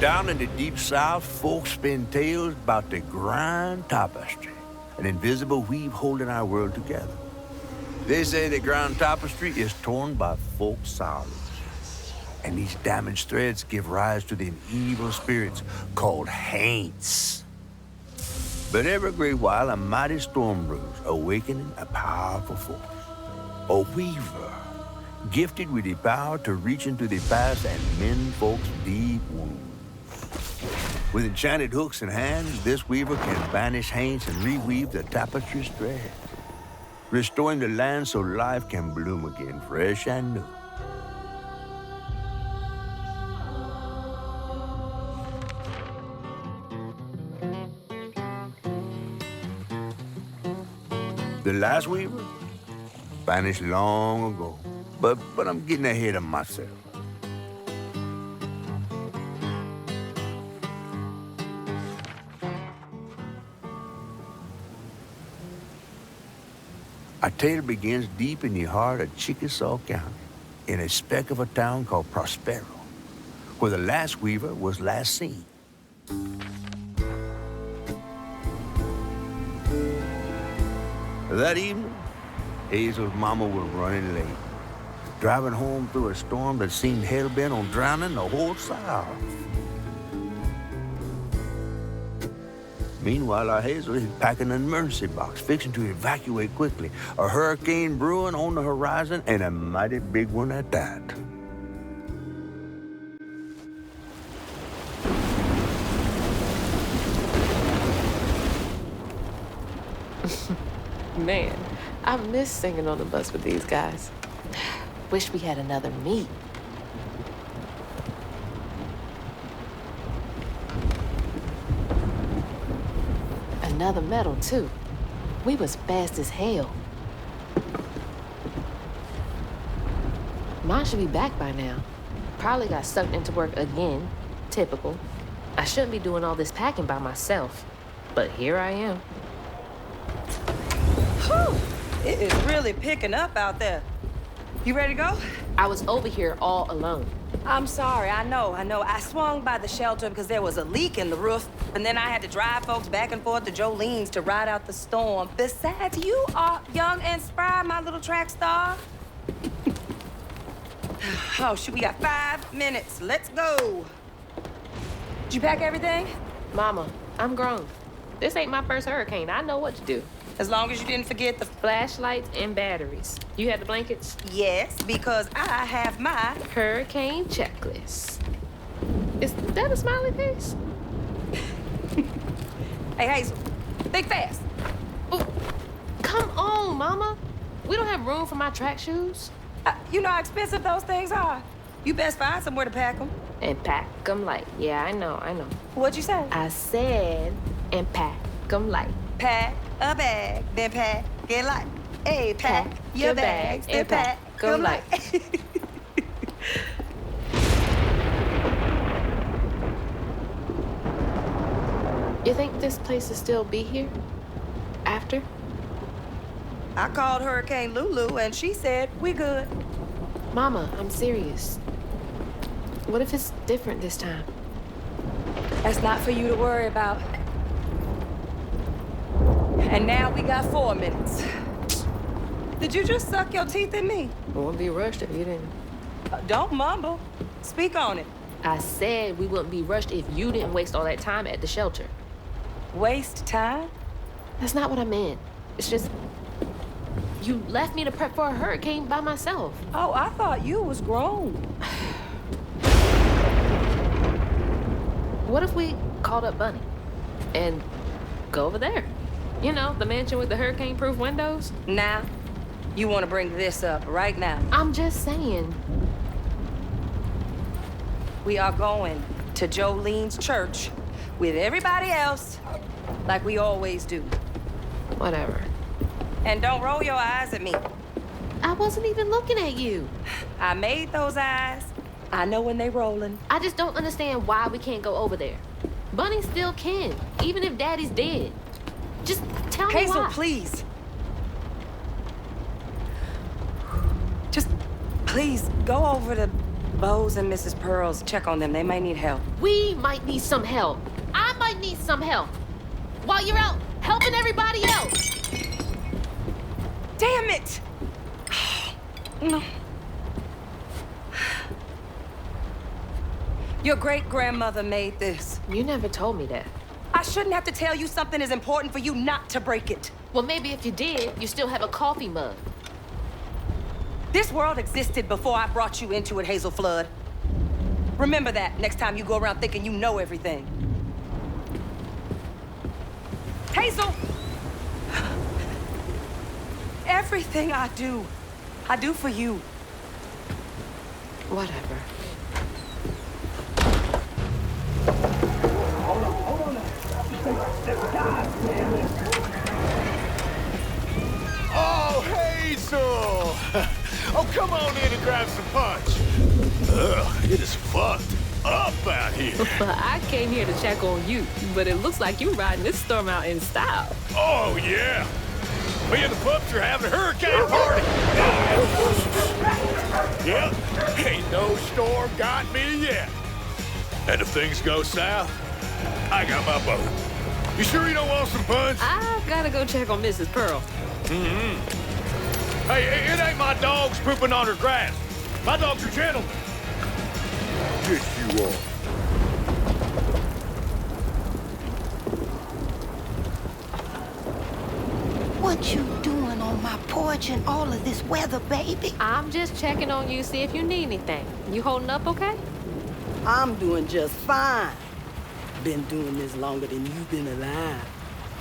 Down in the deep south, folks spin tales about the grand tapestry, an invisible weave holding our world together. They say the grand tapestry is torn by folk sorrows, and these damaged threads give rise to them evil spirits called haints. But every great while, a mighty storm brews, awakening a powerful force. A weaver, gifted with the power to reach into the past and mend folks' deep wounds. With enchanted hooks in hands, this weaver can banish haints and reweave the tapestry's thread, restoring the land so life can bloom again, fresh and new. The last weaver vanished long ago, but I'm getting ahead of myself. Our tale begins deep in the heart of Chickasaw County, in a speck of a town called Prospero, where the last weaver was last seen. That evening, Hazel's mama was running late, driving home through a storm that seemed hell-bent on drowning the whole South. Meanwhile, our Hazel is packing an emergency box, fixing to evacuate quickly. A hurricane brewing on the horizon, and a mighty big one at that. Man, I miss singing on the bus with these guys. Wish we had another meet. Another medal, too. We was fast as hell. Mine should be back by now. Probably got sucked into work again. Typical. I shouldn't be doing all this packing by myself. But here I am. Whew! It is really picking up out there. You ready to go? I was over here all alone. I'm sorry, I know. I swung by the shelter because there was a leak in the roof, and then I had to drive folks back and forth to Jolene's to ride out the storm. Besides, you are young and spry, my little track star. Oh, shoot, we got 5 minutes. Let's go. Did you pack everything? Mama, I'm grown. This ain't my first hurricane. I know what to do. As long as you didn't forget the Flashlights and batteries. You had the blankets? Yes, because I have my Hurricane checklist. Is that a smiley face? Hey, Hazel, think fast. Oh, come on, Mama. We don't have room for my track shoes. You know how expensive those things are. You best find somewhere to pack them. And pack them light. Yeah, I know. What'd you say? I said, and pack them light. Pack a bag, then pack it light. Hey, pack your bags, then pack them light. You think this place will still be here? After? I called Hurricane Lulu, and she said, we good. Mama, I'm serious. What if it's different this time? That's not for you to worry about. And now we got 4 minutes. Did you just suck your teeth at me? I wouldn't be rushed if you didn't. Don't mumble. Speak on it. I said we wouldn't be rushed if you didn't waste all that time at the shelter. Waste time? That's not what I meant. It's just, you left me to prep for a hurricane by myself. Oh, I thought you was grown. What if we called up Bunny and go over there? You know, the mansion with the hurricane-proof windows? Now, you want to bring this up right now. I'm just saying. We are going to Jolene's church with everybody else, like we always do. Whatever. And don't roll your eyes at me. I wasn't even looking at you. I made those eyes. I know when they rolling. I just don't understand why we can't go over there. Bunny still can, even if Daddy's dead. Just tell me Hazel, why. please. Just please go over to Bo's and Mrs. Pearl's. Check on them. They may need help. We might need some help. I might need some help. While you're out helping everybody else. Damn it! No. Your great-grandmother made this. You never told me that. I shouldn't have to tell you something is important for you not to break it. Well, maybe if you did, you still have a coffee mug. This world existed before I brought you into it, Hazel Flood. Remember that next time you go around thinking you know everything. Hazel! Everything I do for you. Whatever. Oh, Hazel! Oh, come on in and grab some punch. Ugh, it is fucked up out here. Well, I came here to check on you, but it looks like you're riding this storm out in style. Oh, yeah. Me and the pups are having a hurricane party. Yep, ain't no storm got me yet. And if things go south, I got my boat. You sure you don't want some punch? I gotta go check on Mrs. Pearl. Hey, it ain't my dogs pooping on her grass. My dogs are gentlemen. Yes, you are. What you doing on my porch in all of this weather, baby? I'm just checking on you, see if you need anything. You holding up okay? I'm doing just fine. Been doing this longer than you've been alive.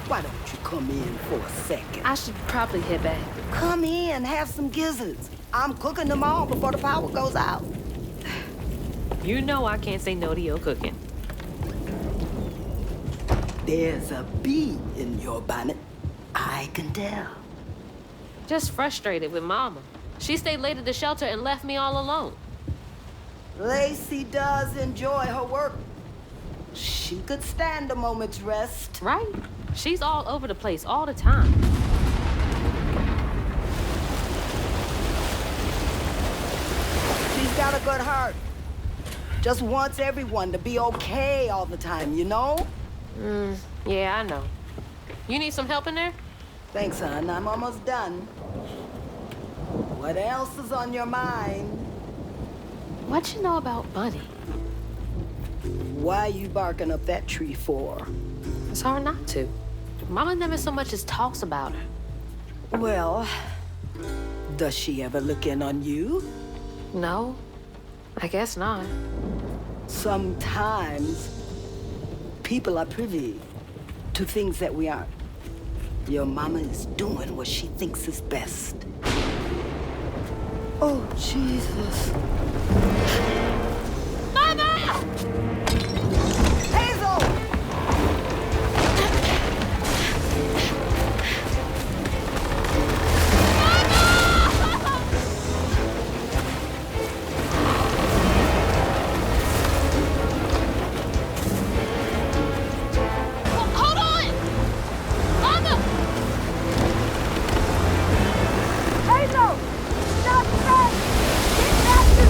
Why don't you come in for a second? I should probably head back. Come in, have some gizzards. I'm cooking them all before the power goes out. You know I can't say no to your cooking. There's a bee in your bonnet. I can tell. Just frustrated with Mama. She stayed late at the shelter and left me all alone. Lacey does enjoy her work. She could stand a moment's rest. Right? She's all over the place all the time. She's got a good heart. Just wants everyone to be okay all the time, you know? Yeah, I know. You need some help in there? Thanks, hon. I'm almost done. What else is on your mind? What you know about Bunny? Why you barking up that tree for? It's hard not to. Mama never so much as talks about her. Well, does she ever look in on you? No, I guess not. Sometimes people are privy to things that we aren't. Your mama is doing what she thinks is best. Oh, Jesus. Mama! Hazel! Hold on! Mama! Hazel! Stop that! Get back to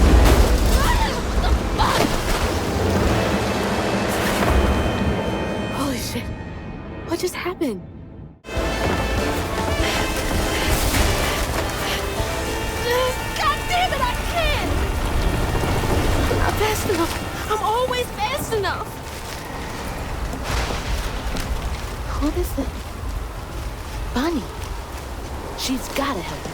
What the fuck? Holy shit. What just happened? God damn it, I can't! I'm not fast enough. I'm always fast enough. What is it? Bunny. She's gotta help me.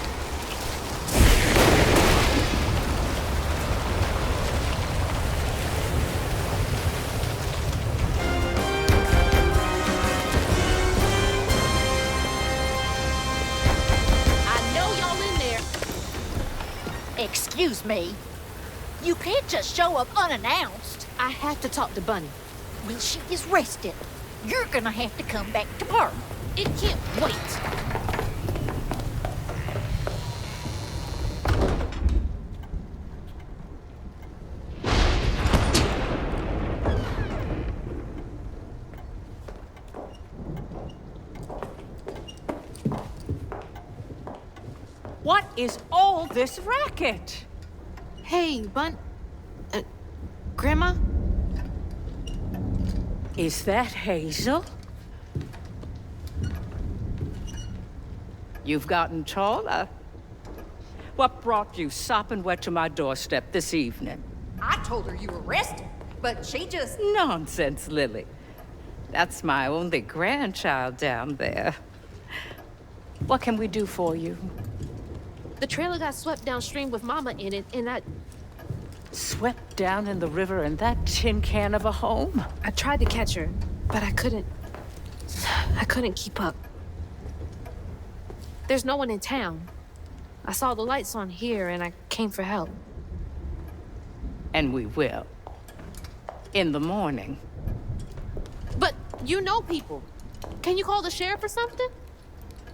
I know y'all in there. Excuse me. You can't just show up unannounced. I have to talk to Bunny. Well, she is rested. You're gonna have to come back tomorrow. It can't wait. What is all this racket? Hey, Grandma? Is that Hazel? You've gotten taller. What brought you sopping wet to my doorstep this evening? I told her you were arrested, but she just... Nonsense, Lily. That's my only grandchild down there. What can we do for you? The trailer got swept downstream with Mama in it, and I Swept down in the river in that tin can of a home? tried to catch her, but I couldn't keep up. There's no one in town. I saw the lights on here, and I came for help. And we will. In the morning. But you know people. Can you call the sheriff or something?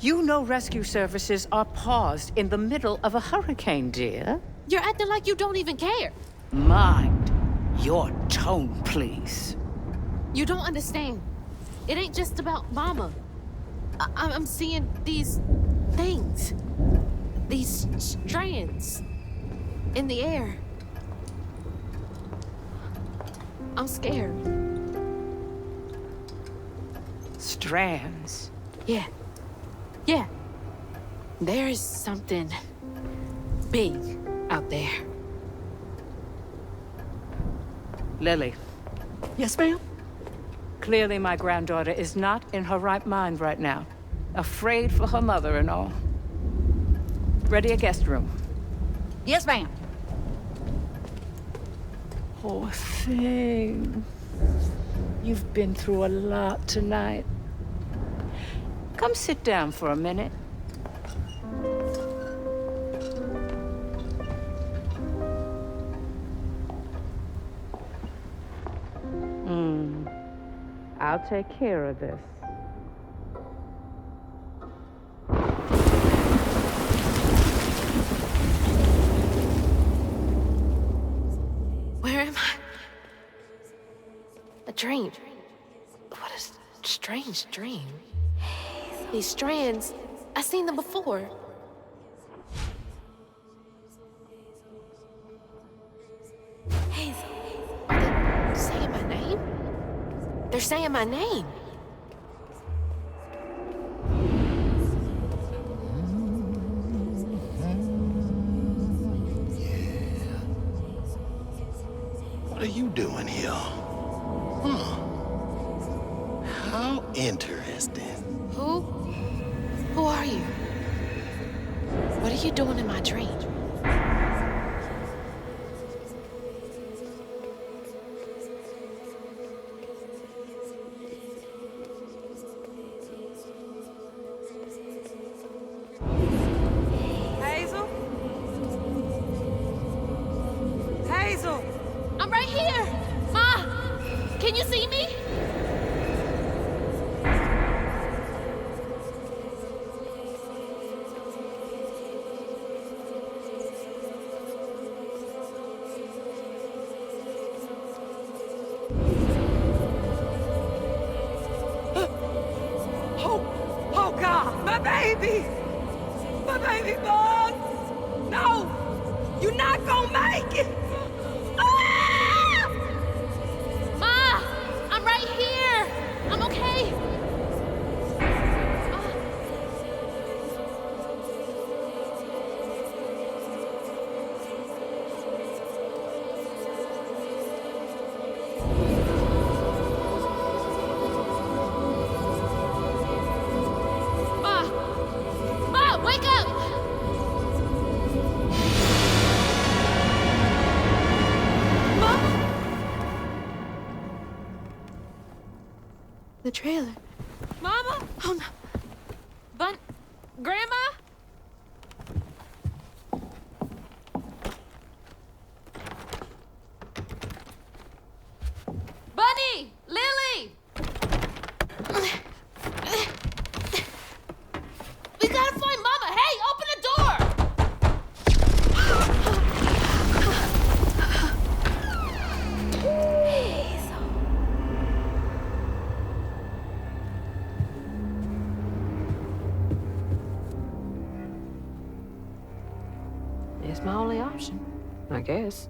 You know rescue services are paused in the middle of a hurricane, dear. You're acting like you don't even care. Mind your tone, please. You don't understand. It ain't just about Mama. I'm seeing these things. These strands in the air. I'm scared. Strands. Yeah. Yeah. There is something big out there. Lily. Yes, ma'am? Clearly my granddaughter is not in her right mind right now. Afraid for her mother and all. Ready a guest room. Yes, ma'am. Poor thing. You've been through a lot tonight. Come sit down for a minute. I'll take care of this. Where am I? A dream. What a strange dream. These strands, I've seen them before. Are they saying my name? They're saying my name. What are you doing here? How interesting. Who are you? What are you doing in my dream? Hazel? Hazel! I'm right here! Ma! Can you see me? Oh God, my baby! My baby boy! No! You're not gonna make it! Ah! Ma! I'm right here! I'm okay! Ma! Ma, wake up! The trailer. Mama! Oh no. Grandma? Bunny! Lily! We gotta find Mama! Hey, open the door! It's my only option, I guess.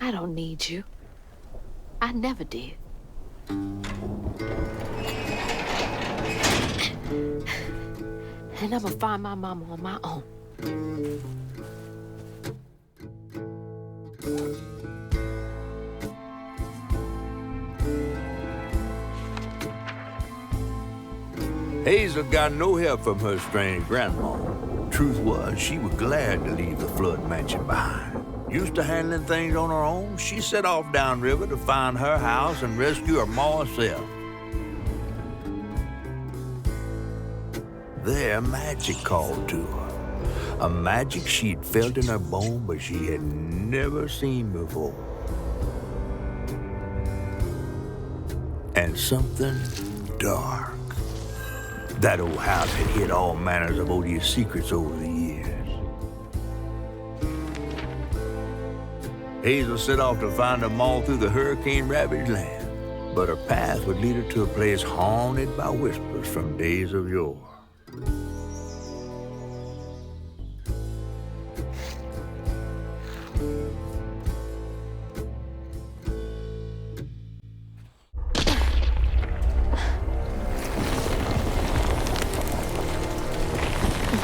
I don't need you. I never did. And I'm gonna find my mama on my own. Hazel got no help from her strange grandma. Truth was, she was glad to leave the flood mansion behind. Used to handling things on her own, she set off downriver to find her house and rescue her ma herself. There, magic called to her. A magic she'd felt in her bone, but she had never seen before. And something dark. That old house had hid all manners of odious secrets over the years. Hazel set off to find them all through the hurricane-ravaged land, but her path would lead her to a place haunted by whispers from days of yore.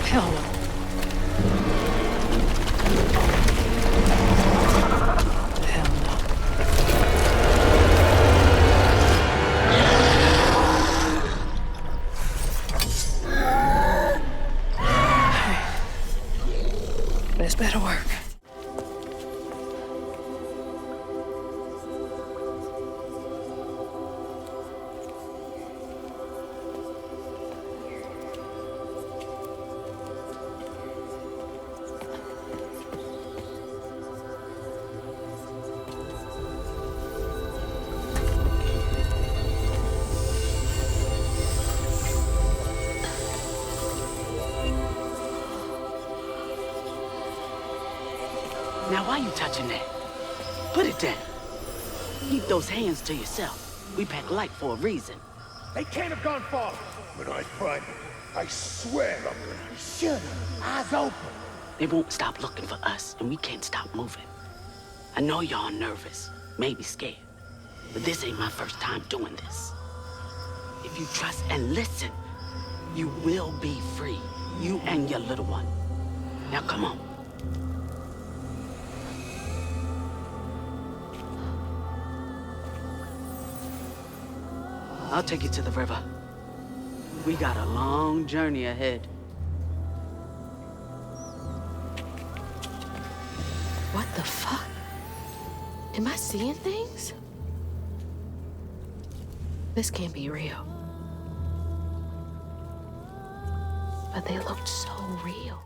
Hell no. Hell no. This better work. Now, why you touching that? Put it down. Keep those hands to yourself. We pack light for a reason. They can't have gone far. When I find them, I swear I'm gonna Shut up. Eyes open. They won't stop looking for us, and we can't stop moving. I know y'all nervous, maybe scared, but this ain't my first time doing this. If you trust and listen, you will be free. You and your little one. Now, come on. I'll take you to the river. We got a long journey ahead. What the fuck? Am I seeing things? This can't be real. But they looked so real.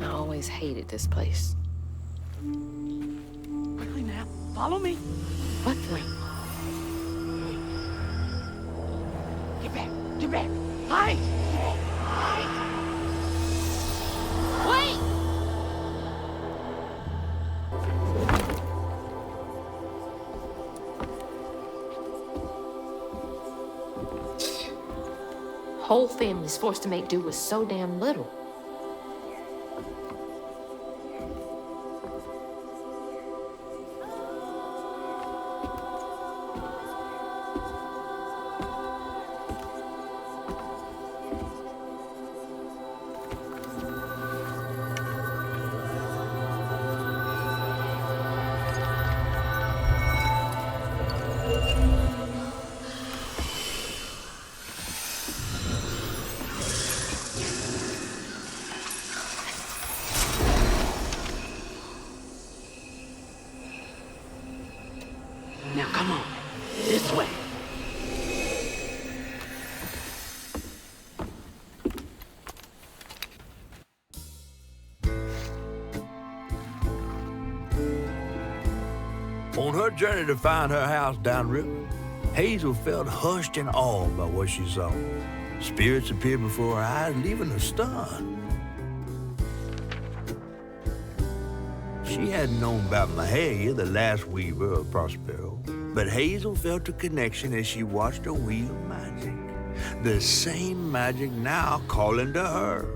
I always hated this place. Quickly now, follow me. What the? Get back, get back. Hide! Wait! Whole family's forced to make do with so damn little. Now, come on. This way. On her journey to find her house downriver, Hazel felt hushed and awed by what she saw. Spirits appeared before her eyes, leaving her stunned. She She hadn't known about Mahalia, the last weaver of Prospero, but Hazel felt a connection as she watched her wheel magic. The same magic now calling to her.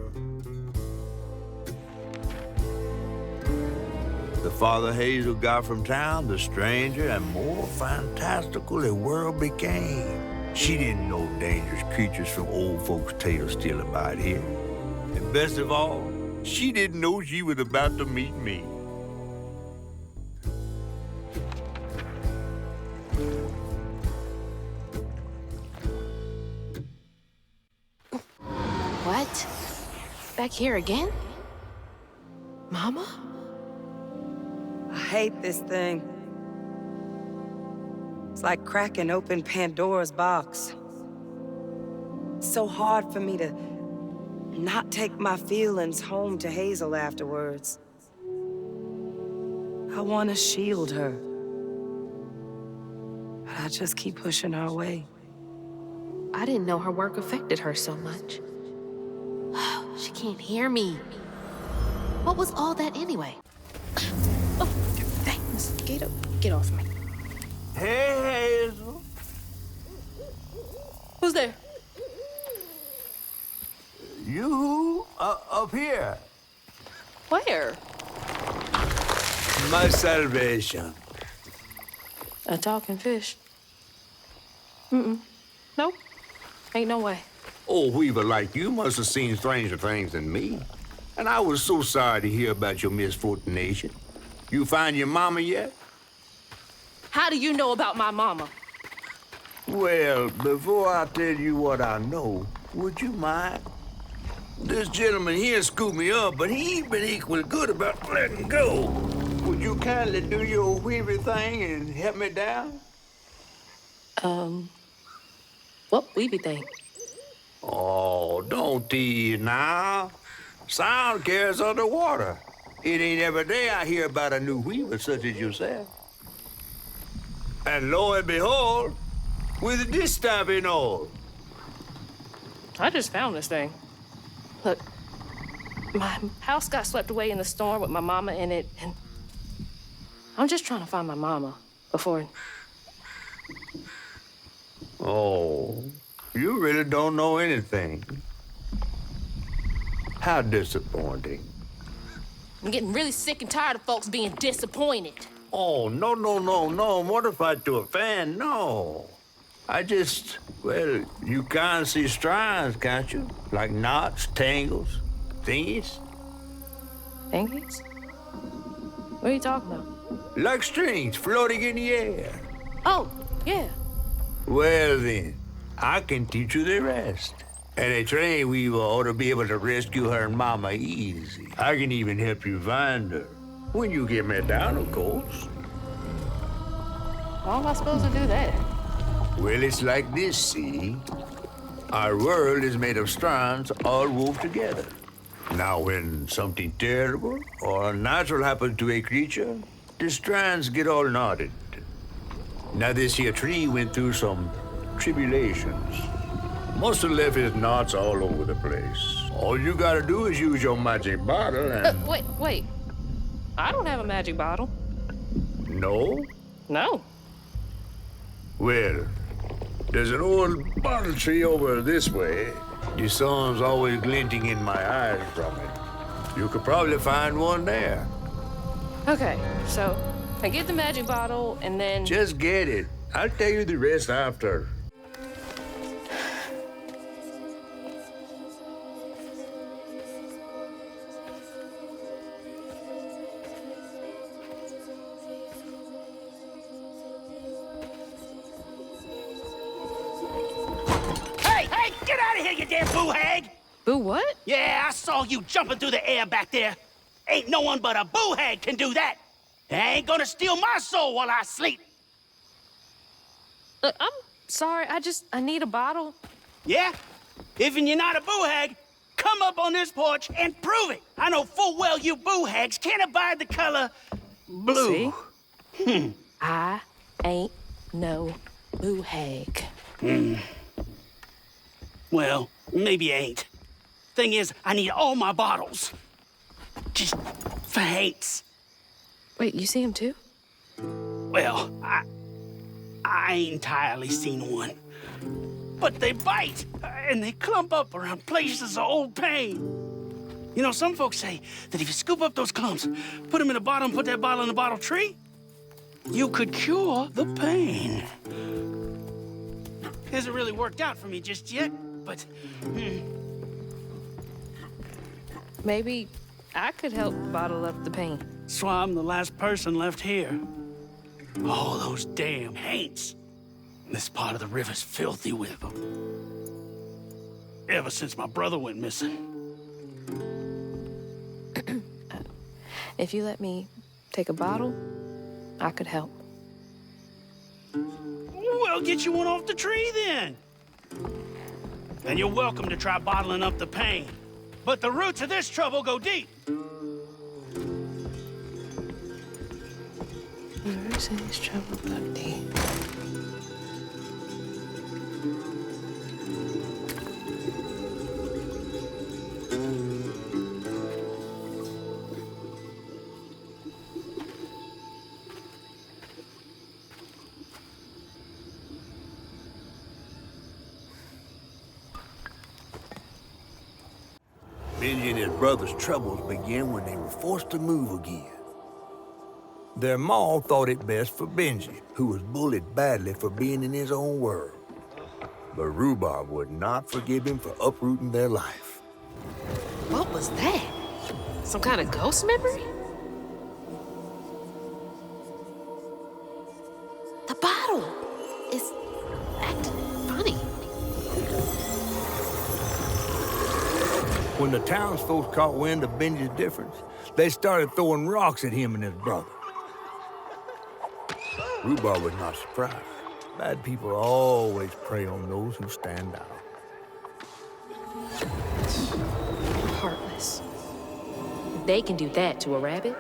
The farther Hazel got from town, the stranger and more fantastical the world became. She didn't know dangerous creatures from old folks' tales still abide here. And best of all, she didn't know she was about to meet me. What? Back here again? Mama? I hate this thing. It's like cracking open Pandora's box. It's so hard for me to not take my feelings home to Hazel afterwards. I want to shield her. But I just keep pushing her away. I didn't know her work affected her so much. She can't hear me. What was all that anyway? Oh, dang, mosquito. Get off me. Hey, Hazel. Who's there? You up here. Where? My salvation. A talking fish. Nope. Ain't no way. Old weaver like you must have seen stranger things than me. And I was so sorry to hear about your misfortunation. You find your mama yet? How do you know about my mama? Well, before I tell you what I know, would you mind? This gentleman here scooped me up, but he ain't been equally good about letting go. Would you kindly do your weavy thing and help me down? What weeby thing? Oh, don't tease now. Sound carries underwater. It ain't every day I hear about a new weaver such as yourself. And lo and behold, with this stamping all. I just found this thing. Look, my house got swept away in the storm with my mama in it, and I'm just trying to find my mama before... Oh, you really don't know anything. How disappointing. I'm getting really sick and tired of folks being disappointed. Oh, no, mortified to a fan, no. Well, you can't see strands, can't you? Like knots, tangles, thingies? Thingies? What are you talking about? Like strings floating in the air. Oh, yeah. Well, then, I can teach you the rest. And a train weaver ought to be able to rescue her mama easy. I can even help you find her. When you get me down, of course. How am I supposed to do that? Well, it's like this, see? Our world is made of strands all wove together. Now, when something terrible or unnatural happens to a creature, the strands get all knotted. Now, this here tree went through some tribulations. Must have left his knots all over the place. All you gotta do is use your magic bottle and... Wait. I don't have a magic bottle. No? No. Well, there's an old bottle tree over this way. The sun's always glinting in my eyes from it. You could probably find one there. Okay, so I get the magic bottle and then... Just get it. I'll tell you the rest after. Hey, get out of here, you damn boo hag! Boo what? Yeah, I saw you jumping through the air back there. Ain't no one but a boo hag can do that. They ain't gonna steal my soul while I sleep. Look, I'm sorry, I need a bottle. Yeah? Even you're not a boo hag, come up on this porch and prove it. I know full well you boo hags can't abide the color blue. See? I ain't no boo hag. Well, maybe you ain't. Thing is, I need all my bottles. Just for hates. Wait, you see him too? Well, I ain't entirely seen one. But they bite, and they clump up around places of old pain. You know, some folks say that if you scoop up those clumps, put them in a bottle and put that bottle in a bottle tree, you could cure the pain. Hasn't really worked out for me just yet, but... Maybe I could help bottle up the pain. So I'm the last person left here. All those damn haints. This part of the river's filthy with them. Ever since my brother went missing. If you let me take a bottle, I could help. Well, get you one off the tree then. And you're welcome to try bottling up the pain. But the roots of this trouble go deep. The roots of this trouble go deep. Benji and his brother's troubles began when they were forced to move again. Their ma thought it best for Benji, who was bullied badly for being in his own world. But Rhubarb would not forgive him for uprooting their life. What was that? Some kind of ghost memory? The bottle is acting funny. When the townsfolk caught wind of Benji's difference, they started throwing rocks at him and his brother. Rhubarb was not surprised. Bad people always prey on those who stand out. Heartless. They can do that to a rabbit.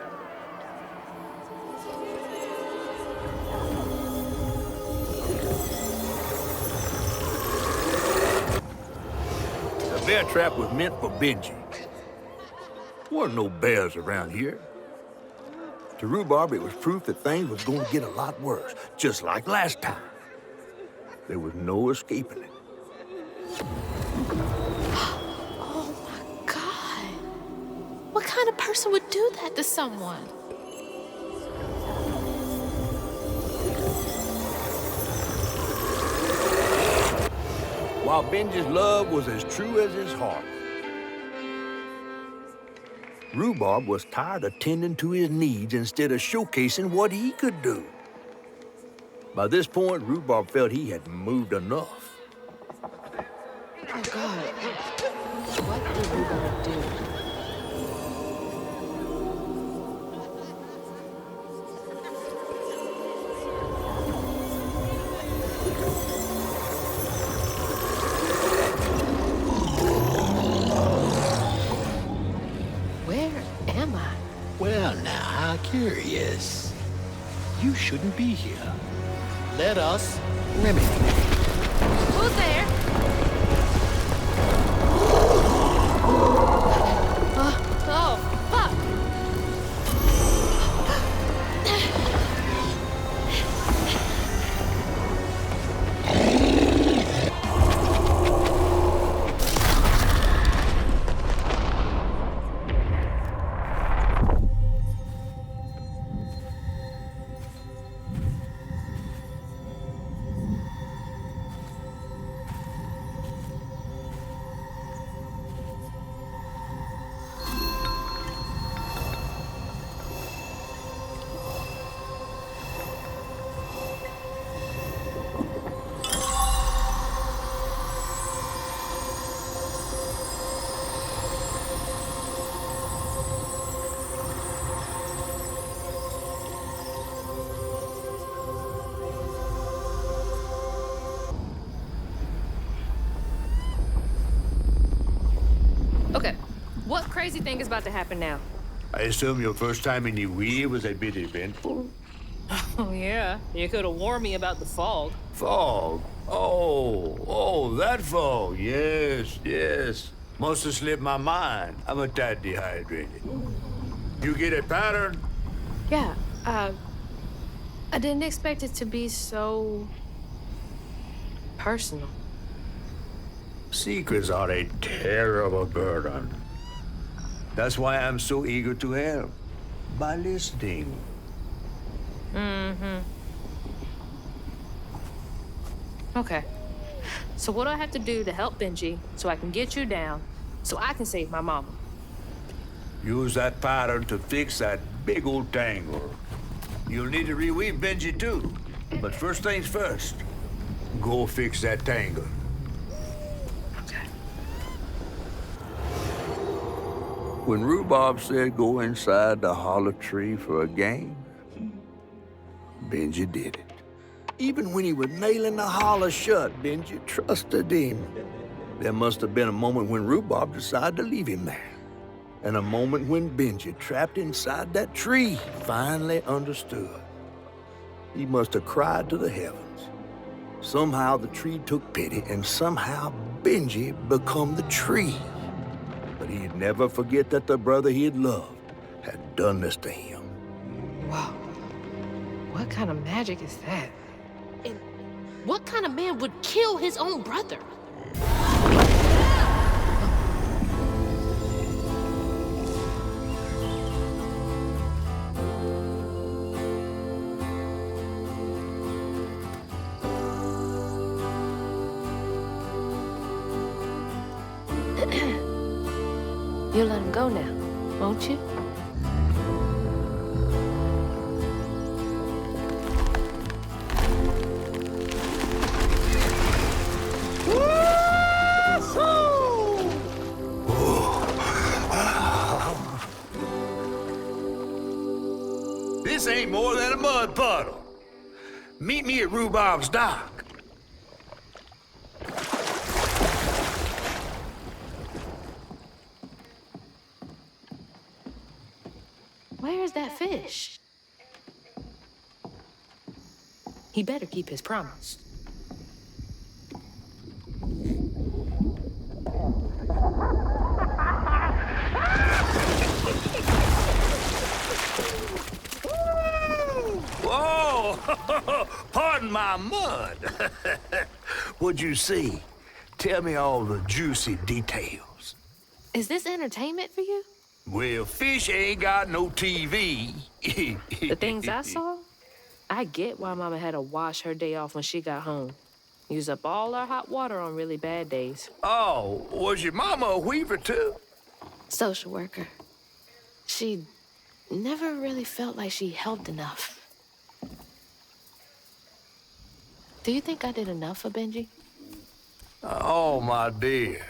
The bear trap was meant for Benji. There weren't no bears around here. To Rhubarb, it was proof that things was going to get a lot worse, just like last time. There was no escaping it. Oh my God. What kind of person would do that to someone? While Benji's love was as true as his heart, Rhubarb was tired of tending to his needs instead of showcasing what he could do. By this point, Rhubarb felt he had moved enough. Oh God. What did Rhubarb do? Well, now, how curious. You shouldn't be here. Let us remedy it. Who's there? Oh, fuck. Okay, what crazy thing is about to happen now? I assume your first time in the wheel was a bit eventful? Oh, yeah. You could have warned me about the fog. Fog? Oh, that fog. Yes. Must have slipped my mind. I'm a tad dehydrated. You get a pattern? Yeah, I didn't expect it to be so personal. Secrets are a terrible burden. That's why I'm so eager to help. By listening. Okay. So what do I have to do to help Benji so I can get you down so I can save my mama? Use that pattern to fix that big old tangle. You'll need to reweave Benji too. But first things first, go fix that tangle. Okay. When Rhubarb said go inside the hollow tree for a game, Benji did it. Even when he was nailing the hollow shut, Benji trusted him. There must have been a moment when Rhubarb decided to leave him there. And a moment when Benji, trapped inside that tree, finally understood. He must have cried to the heavens. Somehow the tree took pity, and somehow Benji become the tree. But he'd never forget that the brother he had loved had done this to him. Wow. What kind of magic is that? And what kind of man would kill his own brother? You'll let him go now, won't you? This ain't more than a mud puddle. Meet me at Rhubarb's dock. Where is that fish? He better keep his promise. Whoa! Pardon my mud. What'd you see? Tell me all the juicy details. Is this entertainment for you? Well, fish ain't got no TV. The things I saw? I get why Mama had to wash her day off when she got home. Use up all our hot water on really bad days. Oh, was your mama a weaver too? Social worker. She never really felt like she helped enough. Do you think I did enough for Benji? Oh, my dear.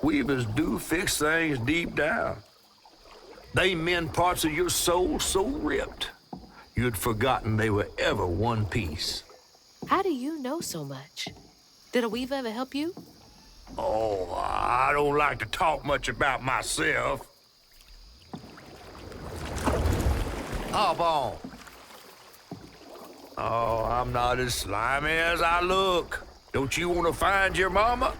Weavers do fix things deep down. They mend parts of your soul so ripped, you'd forgotten they were ever one piece. How do you know so much? Did a weaver ever help you? Oh, I don't like to talk much about myself. Hop on. Oh, I'm not as slimy as I look. Don't you want to find your mama?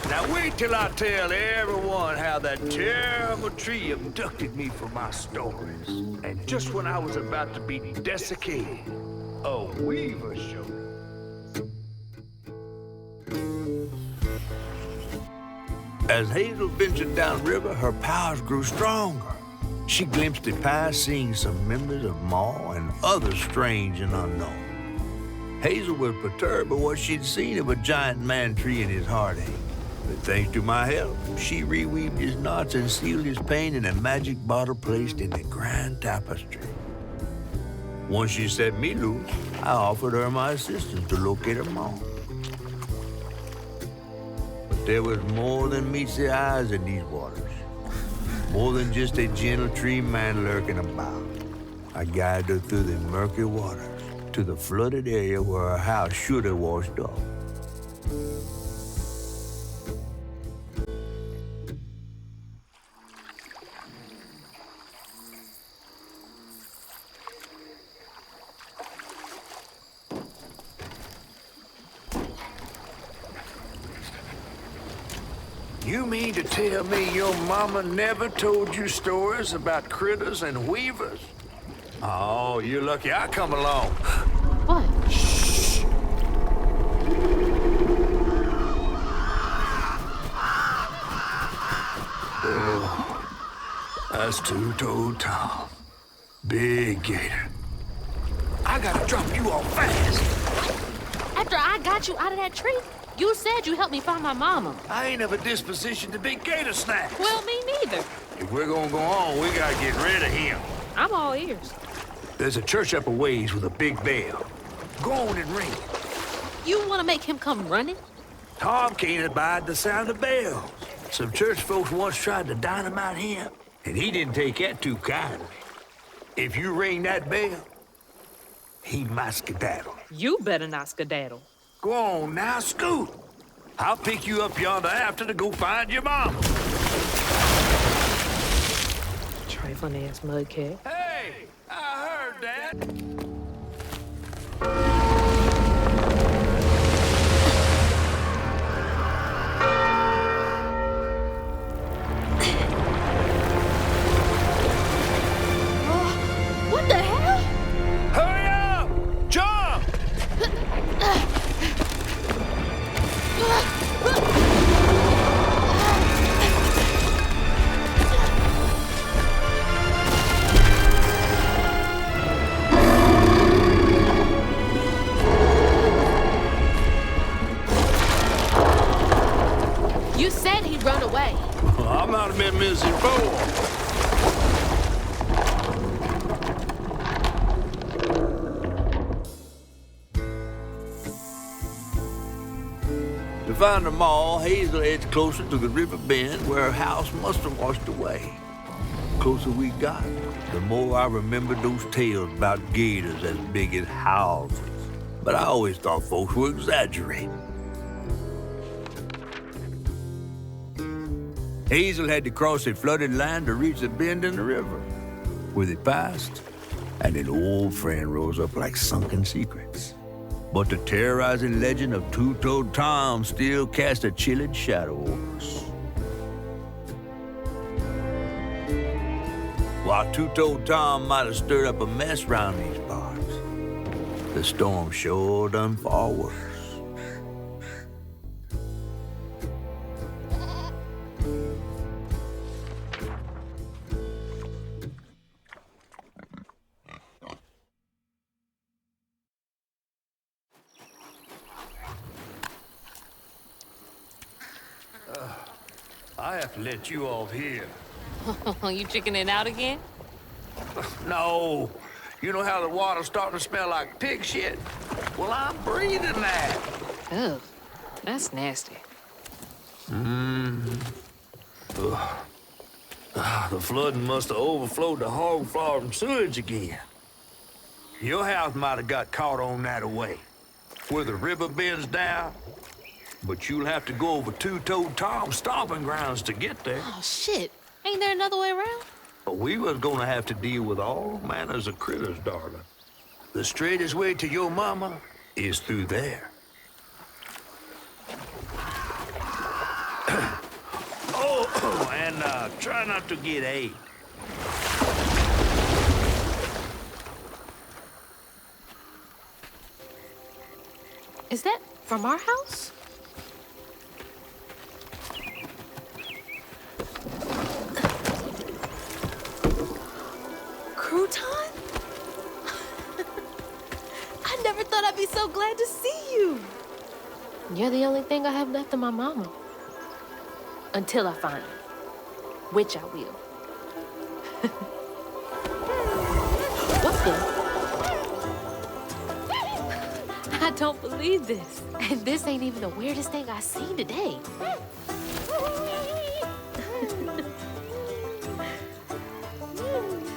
Now wait till I tell everyone how that terrible tree abducted me for my stories. And just when I was about to be desiccated, a weaver showed up. As Hazel ventured downriver, her powers grew stronger. She glimpsed it past, seeing some members of Ma and others strange and unknown. Hazel was perturbed by what she'd seen of a giant man tree in his heartache. But thanks to my help, she reweaved his knots and sealed his pain in a magic bottle placed in the grand tapestry. Once she set me loose, I offered her my assistance to locate her mom. But there was more than meets the eyes in these waters. More than just a gentle tree man lurking about. I guided her through the murky waters to the flooded area where her house should have washed off. You mean to tell me your mama never told you stories about critters and weavers? Oh, you're lucky I come along. What? Shh. Oh, that's two-toed Tom. Big gator. I gotta drop you off fast. After I got you out of that tree, you said you helped me find my mama. I ain't of a disposition to be gator snacks. Well, me neither. If we're gonna go on, we gotta get rid of him. I'm all ears. There's a church up a ways with a big bell. Go on and ring it. You want to make him come running? Tom can't abide the sound of bells. Some church folks once tried to dynamite him, and he didn't take that too kindly. If you ring that bell, he might skedaddle. You better not skedaddle. Go on now, scoot. I'll pick you up yonder after to go find your mama. Trifling ass mudcat. Hey, I heard that. What the hell? Hurry up! Jump! You said he'd run away. I might have been missing before. To find them all, Hazel heads closer to the river bend where her house must have washed away. The closer we got, the more I remembered those tales about gators as big as houses. But I always thought folks were exaggerating. Hazel had to cross a flooded land to reach the bend in the river, where they passed, and an old friend rose up like sunken secrets. But the terrorizing legend of Two-Toed Tom still cast a chilling shadow over us. While Two-Toed Tom might have stirred up a mess round these parts, the storm sure done far worse. I have to let you off here. You chickening out again? No. You know how the water's starting to smell like pig shit? Well, I'm breathing that. Ugh, that's nasty. The flooding must have overflowed the hog farm sewage again. Your house might have got caught on that away, where the river bends down. But you'll have to go over Two-Toed Tom's stomping grounds to get there. Oh, shit. Ain't there another way around? But we was gonna have to deal with all manners of critters, darling. The straightest way to your mama is through there. And try not to get AIDS. Is that from our house? Crouton? I never thought I'd be so glad to see you. You're the only thing I have left of my mama. Until I find her. Which I will. What's the... I don't believe this. And this ain't even the weirdest thing I've seen today.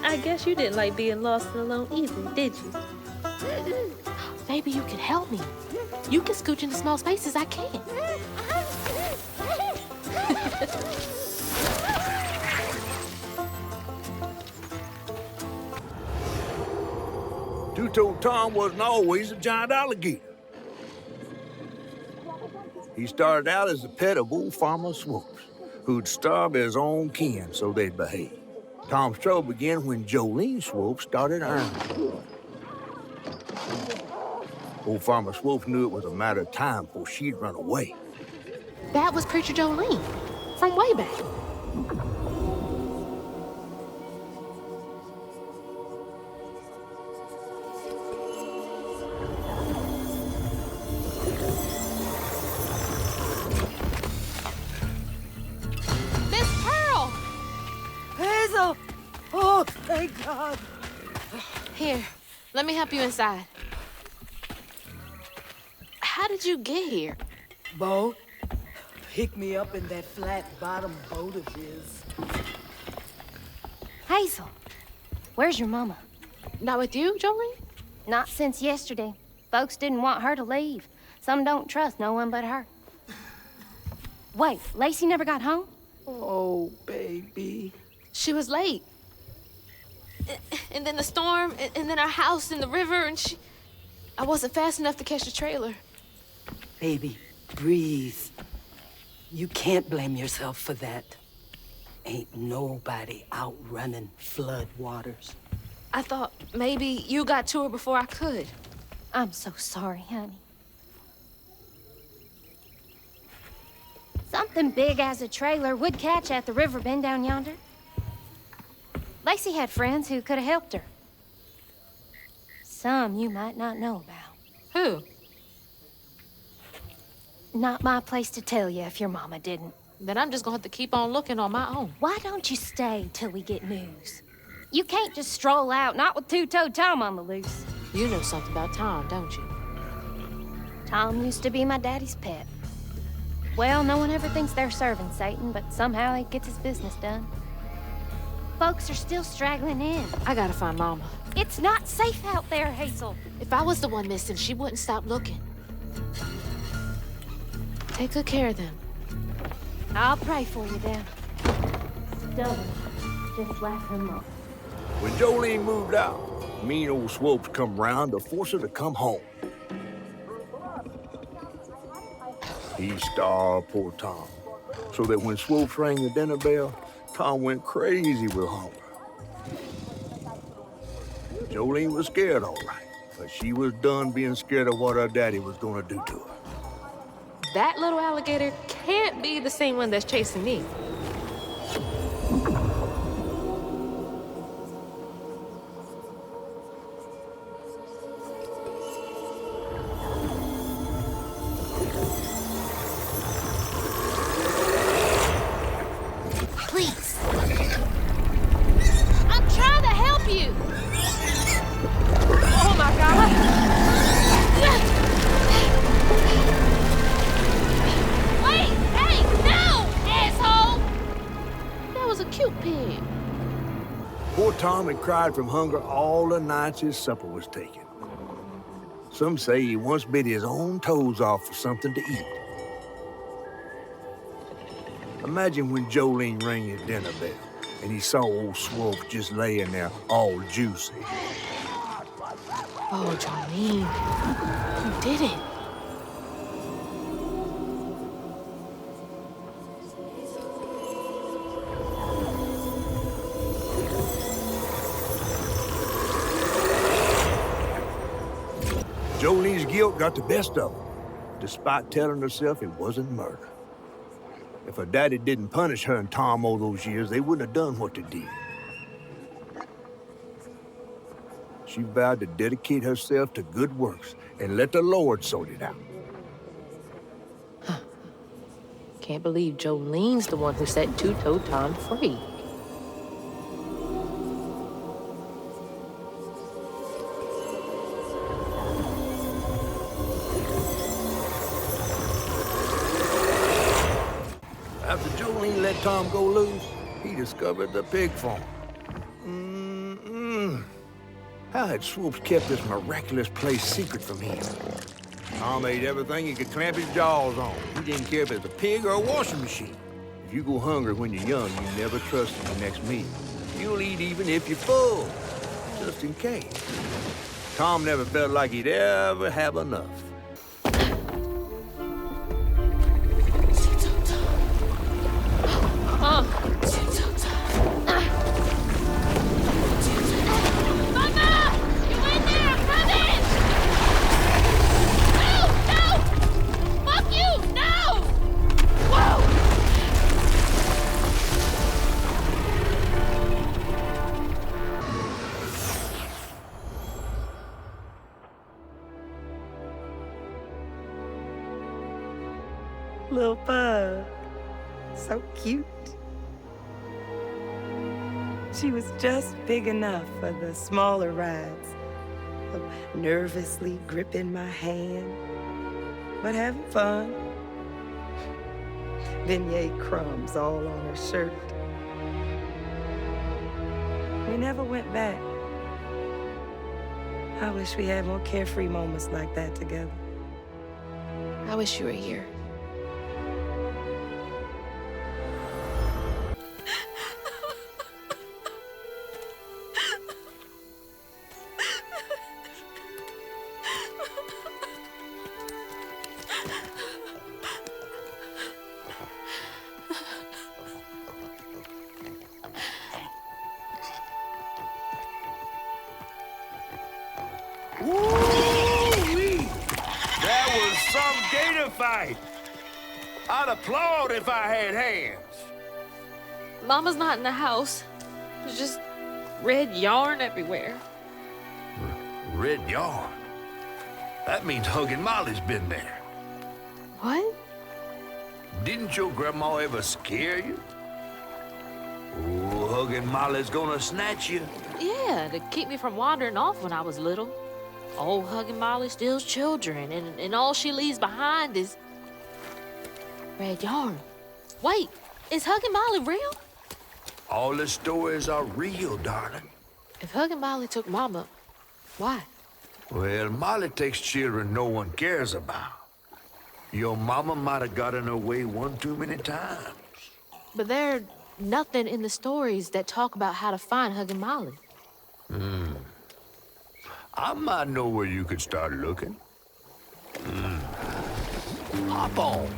I guess you didn't like being lost and alone either, did you? Maybe you can help me. You can scooch into small spaces I can't. Two-Toed Tom wasn't always a giant alligator. He started out as a pet of old Farmer Swoops, who'd starve his own kin so they'd behave. Tom's trouble began when Jolene Swope started earning. Old Farmer Swope knew it was a matter of time before she'd run away. That was Preacher Jolene, from way back. Miss Pearl! Hazel! Oh, thank God. Here, let me help you inside. How did you get here? Bo, pick me up in that flat-bottom boat of his. Hazel, where's your mama? Not with you, Jolene? Not since yesterday. Folks didn't want her to leave. Some don't trust no one but her. Wait, Lacey never got home? Oh, baby. She was late. And then the storm, and then our house in the river, and I wasn't fast enough to catch the trailer. Baby, breathe. You can't blame yourself for that. Ain't nobody outrunning flood waters. I thought maybe you got to her before I could. I'm so sorry, honey. Something big as a trailer would catch at the river bend down yonder. Lacey had friends who could have helped her. Some you might not know about. Who? Not my place to tell you if your mama didn't. Then I'm just gonna have to keep on looking on my own. Why don't you stay till we get news? You can't just stroll out, not with two-toed Tom on the loose. You know something about Tom, don't you? Tom used to be my daddy's pet. Well, no one ever thinks they're serving Satan, but somehow he gets his business done. Folks are still straggling in. I gotta find Mama. It's not safe out there, Hazel. If I was the one missing, she wouldn't stop looking. Take good care of them. I'll pray for you then. Stubborn, just like her mom. When Jolene moved out, mean old Swopes come round to force her to come home. He starved poor Tom, so that when Swopes rang the dinner bell, Tom went crazy with hunger. Jolene was scared, all right, but she was done being scared of what her daddy was gonna do to her. That little alligator can't be the same one that's chasing me. Please. I'm trying to help you. Oh my God. Wait, hey, no, asshole. That was a cute pig. Poor Tom had cried from hunger all the nights his supper was taken. Some say he once bit his own toes off for something to eat. Imagine when Jolene rang his dinner bell and he saw old Swope just laying there all juicy. Oh, Jolene, you did it. Jolene's guilt got the best of her, despite telling herself it wasn't murder. If her daddy didn't punish her and Tom all those years, they wouldn't have done what they did. She vowed to dedicate herself to good works and let the Lord sort it out. Can't believe Jolene's the one who set two-toed Tom free. After Jolene let Tom go loose, he discovered the pig farm. How had Swoops kept this miraculous place secret from him? Tom ate everything he could clamp his jaws on. He didn't care if it was a pig or a washing machine. If you go hungry when you're young, you never trust your next meal. You'll eat even if you're full, just in case. Tom never felt like he'd ever have enough. Mama! You in there? I'm coming! No! No! Fuck you! No! Whoa! Little bug. So cute. She was just big enough for the smaller rides. Nervously gripping my hand, but having fun. Beignet crumbs all on her shirt. We never went back. I wish we had more carefree moments like that together. I wish you were here. Woo-wee! That was some gator fight. I'd applaud if I had hands. Mama's not in the house. There's just red yarn everywhere. Red yarn? That means Huggin' Molly's been there. What? Didn't your grandma ever scare you? Oh, Huggin' Molly's gonna snatch you. Yeah, to keep me from wandering off when I was little. Old Huggin' Molly steals children, and all she leaves behind is red yarn. Wait, is Huggin' Molly real? All the stories are real, darling. If Huggin' Molly took Mama, why? Well, Molly takes children no one cares about. Your mama might have gotten away one too many times. But there's nothing in the stories that talk about how to find Huggin' Molly. I might know where you could start looking. Hop on.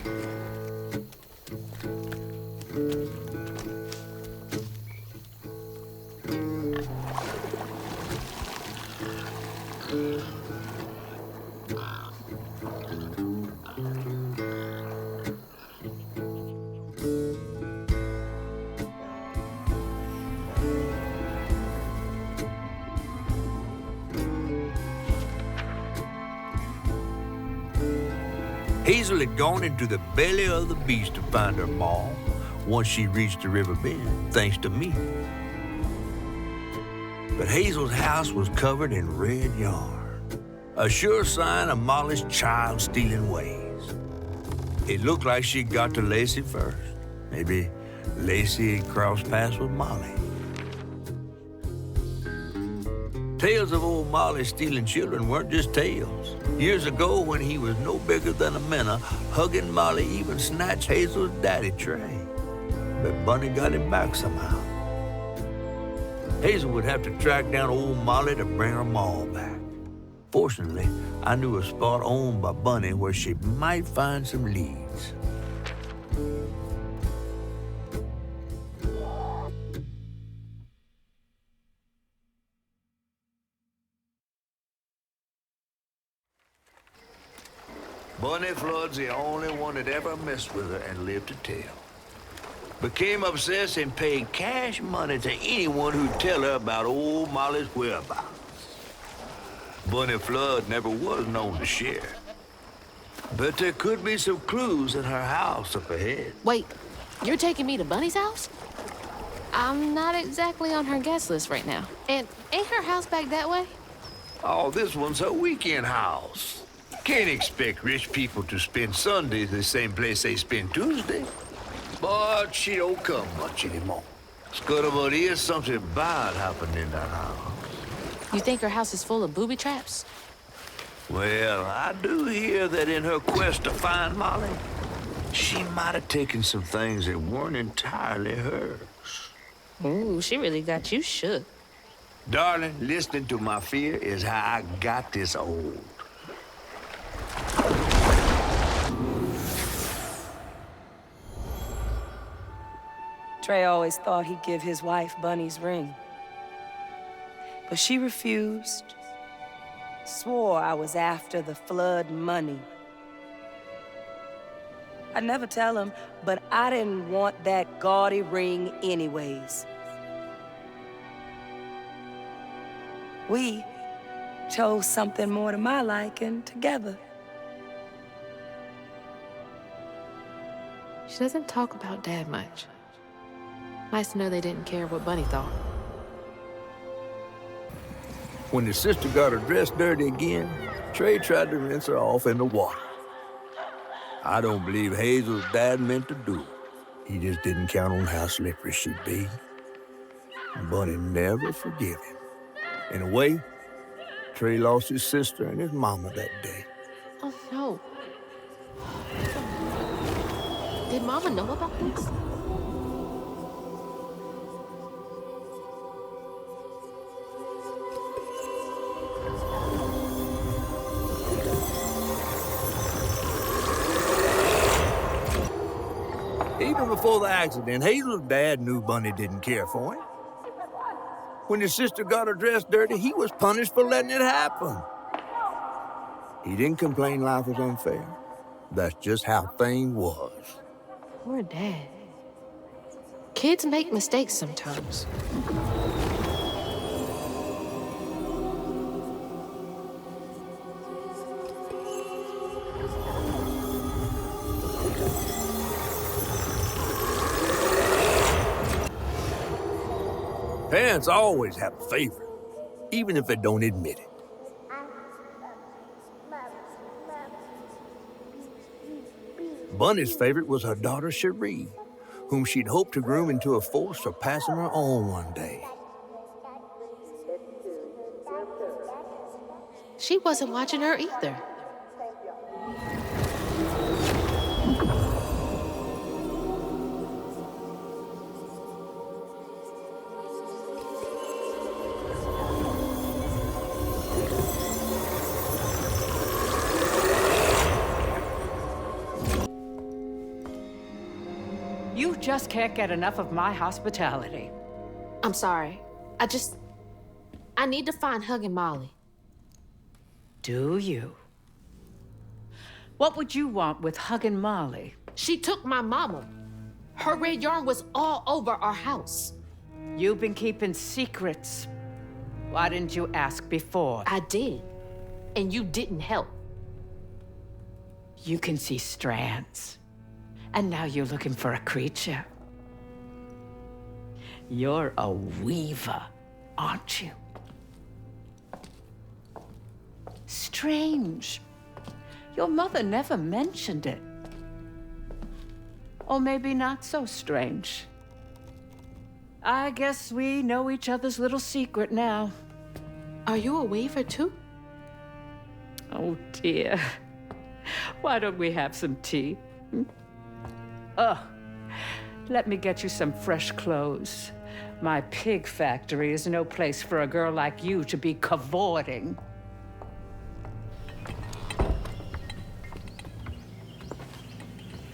Hazel had gone into the belly of the beast to find her mom once she reached the river bend, thanks to me. But Hazel's house was covered in red yarn, a sure sign of Molly's child-stealing ways. It looked like she got to Lacey first. Maybe Lacey had crossed paths with Molly. Tales of old Molly stealing children weren't just tales. Years ago, when he was no bigger than a minnow, Huggin' Molly even snatched Hazel's daddy, Trey. But Bunny got him back somehow. Hazel would have to track down old Molly to bring her ma back. Fortunately, I knew a spot owned by Bunny where she might find some leads. Bunny Flood's the only one that ever messed with her and lived to tell. Became obsessed and paid cash money to anyone who'd tell her about old Molly's whereabouts. Bunny Flood never was known to share. But there could be some clues in her house up ahead. Wait, you're taking me to Bunny's house? I'm not exactly on her guest list right now. And ain't her house back that way? Oh, this one's her weekend house. Can't expect rich people to spend Sundays the same place they spend Tuesday. But she don't come much anymore. Scuttlebutt is something bad happened in that house. You think her house is full of booby traps? Well, I do hear that in her quest to find Molly, she might have taken some things that weren't entirely hers. Ooh, she really got you shook. Darling, listening to my fear is how I got this old. Trey always thought he'd give his wife Bunny's ring. But she refused. Swore I was after the flood money. I'd never tell him, but I didn't want that gaudy ring anyways. We chose something more to my liking together. She doesn't talk about Dad much. Nice to know they didn't care what Bunny thought. When his sister got her dress dirty again, Trey tried to rinse her off in the water. I don't believe Hazel's dad meant to do it. He just didn't count on how slippery she'd be. Bunny never forgave him. In a way, Trey lost his sister and his mama that day. Oh, no. Did Mama know about this? Even before the accident, Hazel's dad knew Bunny didn't care for him. When his sister got her dress dirty, he was punished for letting it happen. He didn't complain life was unfair. That's just how things was. Poor Dad. Kids make mistakes sometimes. Parents always have a favorite, even if they don't admit it. Bunny's favorite was her daughter, Cherie, whom she'd hoped to groom into a force surpassing her own one day. She wasn't watching her either. You just can't get enough of my hospitality. I'm sorry. I need to find Hug and Molly. Do you? What would you want with Hug and Molly? She took my mama. Her red yarn was all over our house. You've been keeping secrets. Why didn't you ask before? I did, and you didn't help. You can see strands. And now you're looking for a creature. You're a weaver, aren't you? Strange. Your mother never mentioned it. Or maybe not so strange. I guess we know each other's little secret now. Are you a weaver too? Oh dear. Why don't we have some tea? Let me get you some fresh clothes. My pig factory is no place for a girl like you to be cavorting.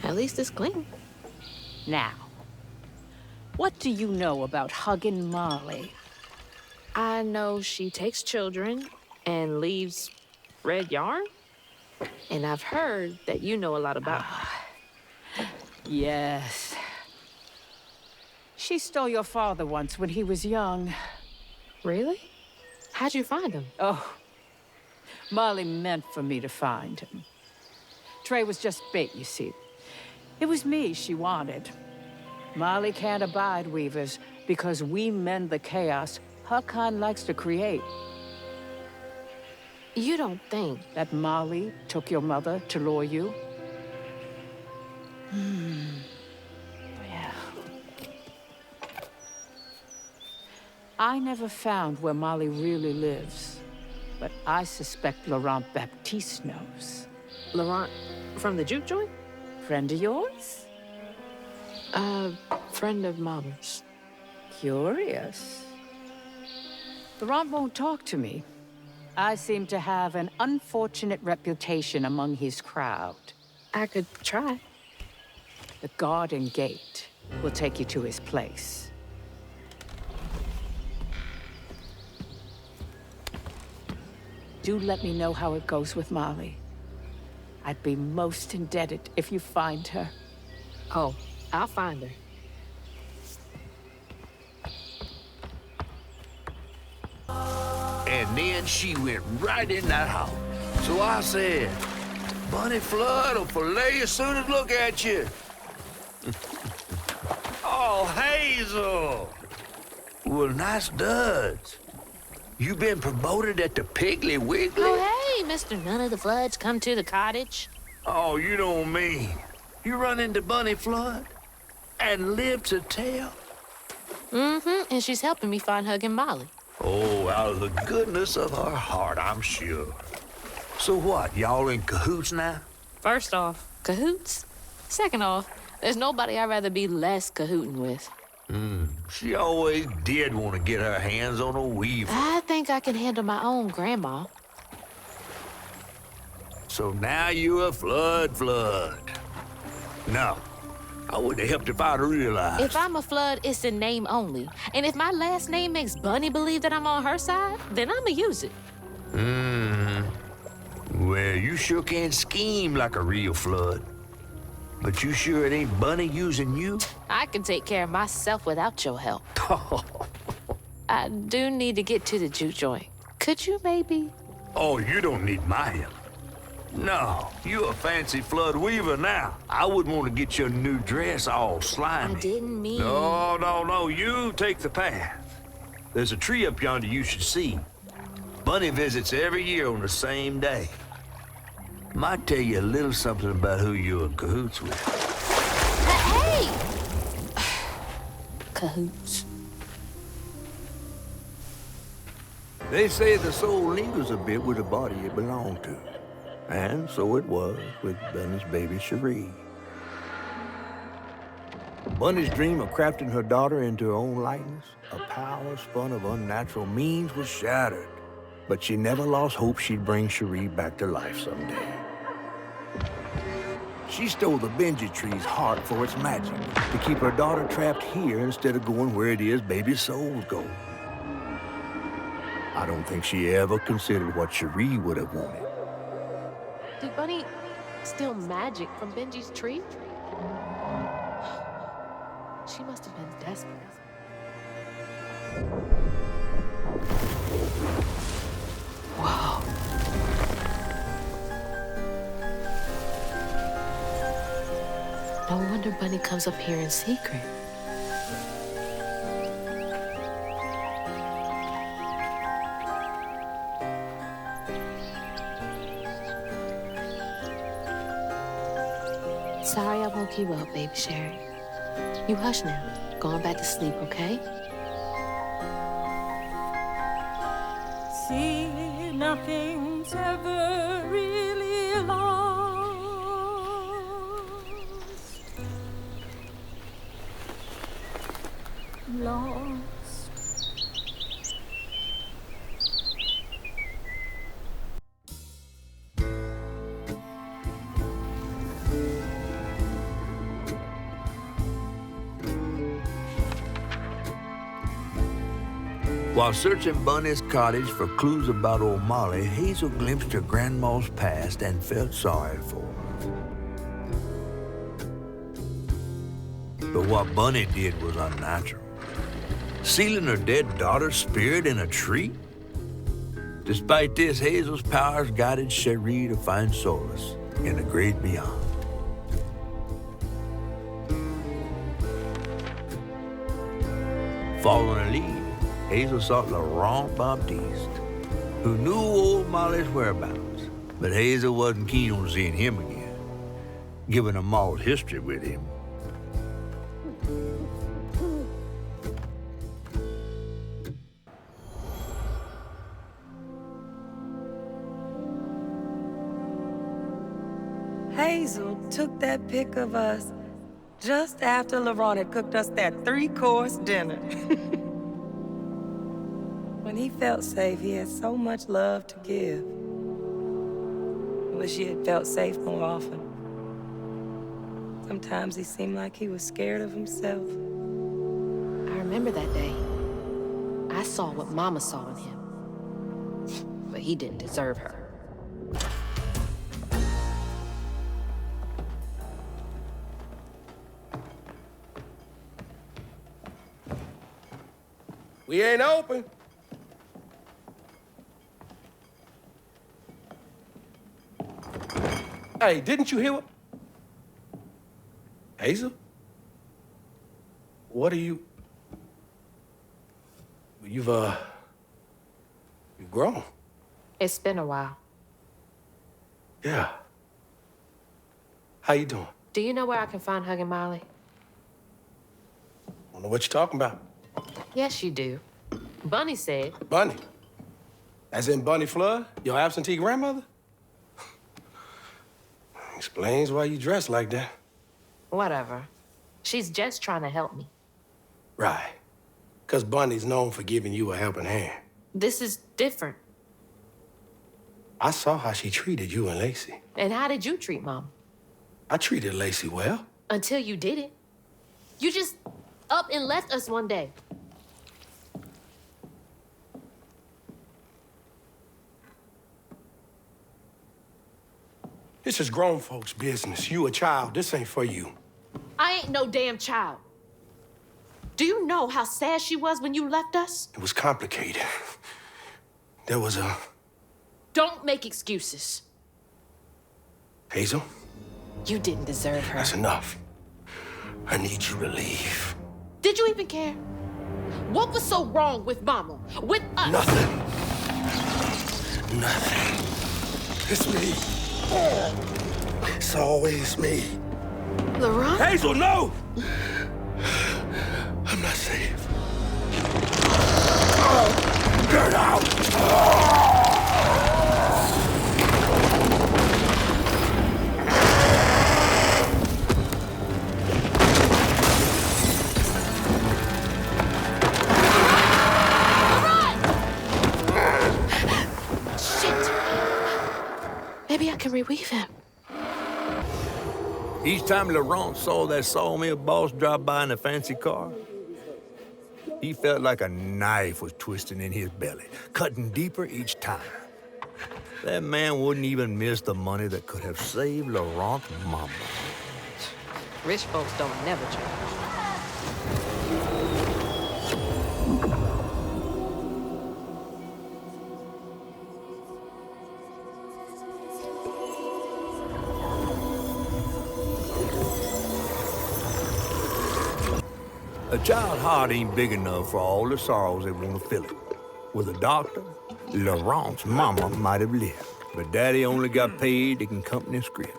At least it's clean. Now, what do you know about Huggin' Molly? I know she takes children and leaves red yarn. And I've heard that you know a lot about her. Yes. She stole your father once when he was young. Really? How'd you find him? Oh, Molly meant for me to find him. Trey was just bait, you see. It was me she wanted. Molly can't abide weavers because we mend the chaos her kind likes to create. You don't think that Molly took your mother to lure you? Yeah. I never found where Molly really lives, but I suspect Laurent Baptiste knows. Laurent from the juke joint? Friend of yours? Friend of Mama's. Curious. Laurent won't talk to me. I seem to have an unfortunate reputation among his crowd. I could try. The garden gate We'll take you to his place. Do let me know how it goes with Molly. I'd be most indebted if you find her. Oh, I'll find her. And then she went right in that house. So I said, Bunny Flood will fillet you as soon as look at you. Oh, Hazel. Well, nice duds. You been promoted at the Piggly Wiggly? Oh, hey, Mr. None of the Floods, come to the cottage. Oh, you don't mean. You run into Bunny Flood and live to tell? Mm-hmm, and she's helping me find Huggin' Molly. Oh, out of the goodness of her heart, I'm sure. So what, y'all in cahoots now? First off, cahoots. Second off, there's nobody I'd rather be less cahooting with. She always did want to get her hands on a weaver. I think I can handle my own grandma. So now you're a Flood. No, I wouldn't have helped if I'd realized. If I'm a Flood, it's in name only. And if my last name makes Bunny believe that I'm on her side, then I'ma use it. Well, you sure can scheme like a real Flood. But you sure it ain't Bunny using you? I can take care of myself without your help. I do need to get to the juke joint. Could you maybe? Oh, you don't need my help. No, you a fancy Flood weaver now. I wouldn't want to get your new dress all slimy. I didn't mean... No, you take the path. There's a tree up yonder you should see. Bunny visits every year on the same day. Might tell you a little something about who you're in cahoots with. Hey! Cahoots. They say the soul lingers a bit with the body it belonged to. And so it was with Bunny's baby Cherie. Bunny's dream of crafting her daughter into her own likeness, a power spun of unnatural means, was shattered. But she never lost hope she'd bring Cherie back to life someday. She stole the Benji tree's heart for its magic, to keep her daughter trapped here instead of going where it is baby souls go. I don't think she ever considered what Cherie would have wanted. Did Bunny steal magic from Benji's tree? She must have been desperate. Whoa. No wonder Bunny comes up here in secret. Sorry I woke you up, baby Sherry. You hush now. Going back to sleep, okay? See, nothing's ever really lost. Lost. While searching Bunny's cottage for clues about old Molly, Hazel glimpsed her grandma's past and felt sorry for her. But what Bunny did was unnatural. Sealing her dead daughter's spirit in a tree? Despite this, Hazel's powers guided Cherie to find solace in the great beyond. Following her lead, Hazel sought Laurent Baptiste, who knew old Molly's whereabouts, but Hazel wasn't keen on seeing him again, given her mauled history with him. Hazel took that pic of us just after Laurent had cooked us that 3-course dinner. When he felt safe, he had so much love to give. I wish he had felt safe more often. Sometimes he seemed like he was scared of himself. I remember that day. I saw what Mama saw in him. But he didn't deserve her. We ain't open. Hey, didn't you hear what? Hazel? What are you? You've grown. It's been a while. Yeah. How you doing? Do you know where I can find Huggin' Molly? I don't know what you're talking about. Yes, you do. Bunny said. Bunny? As in Bunny Flood, your absentee grandmother? Explains why you dress like that. Whatever. She's just trying to help me. Right. Because Bunny's known for giving you a helping hand. This is different. I saw how she treated you and Lacey. And how did you treat Mom? I treated Lacey well. Until you didn't. You just up and left us one day. This is grown folks' business. You a child. This ain't for you. I ain't no damn child. Do you know how sad she was when you left us? It was complicated. There was a... Don't make excuses. Hazel? You didn't deserve her. That's enough. I need you to leave. Did you even care? What was so wrong with Mama? With us? Nothing. Nothing. It's me. It's always me. Laurent? Hazel, no! I'm not safe. Get out! Maybe I can reweave him. Each time Laurent saw that sawmill boss drive by in a fancy car, he felt like a knife was twisting in his belly, cutting deeper each time. That man wouldn't even miss the money that could have saved Laurent's mama. Rich folks don't never change. A child's heart ain't big enough for all the sorrows that want to fill it. With a doctor, Laurent's mama might have lived, but Daddy only got paid to accompany a script.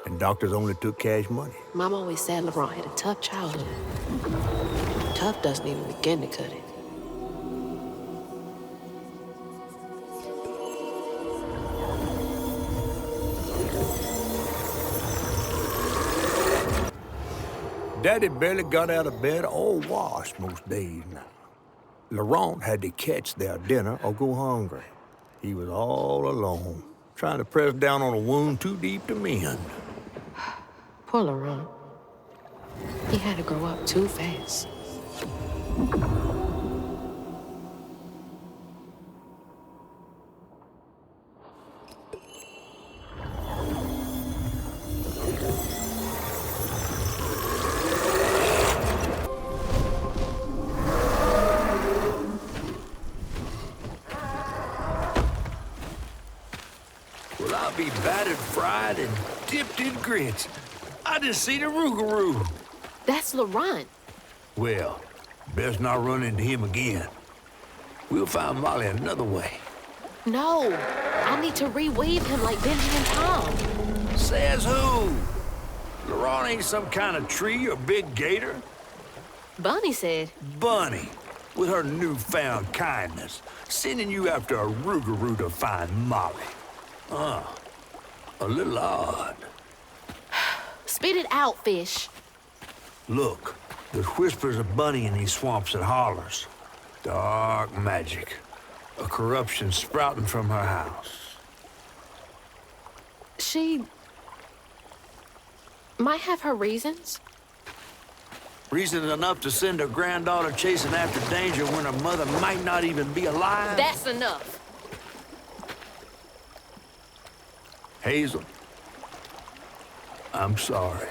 And doctors only took cash money. Mom always said Laurent had a tough childhood. Tough doesn't even begin to cut it. Daddy barely got out of bed or washed most days now. Laurent had to catch their dinner or go hungry. He was all alone, trying to press down on a wound too deep to mend. Poor Laurent. He had to grow up too fast. Well, I'll be battered, fried, and dipped in grits. I just seen a rougarou. That's Laurent. Well, best not run into him again. We'll find Molly another way. No, I need to reweave him like Benji and Tom. Says who? Laurent ain't some kind of tree or big gator. Bunny said. Bunny, with her newfound kindness, sending you after a rougarou to find Molly. A little odd. Spit it out, fish. Look, there's whispers of Bunny in these swamps and hollers. Dark magic. A corruption sprouting from her house. She might have her reasons. Reason enough to send her granddaughter chasing after danger when her mother might not even be alive? That's enough. Hazel, I'm sorry.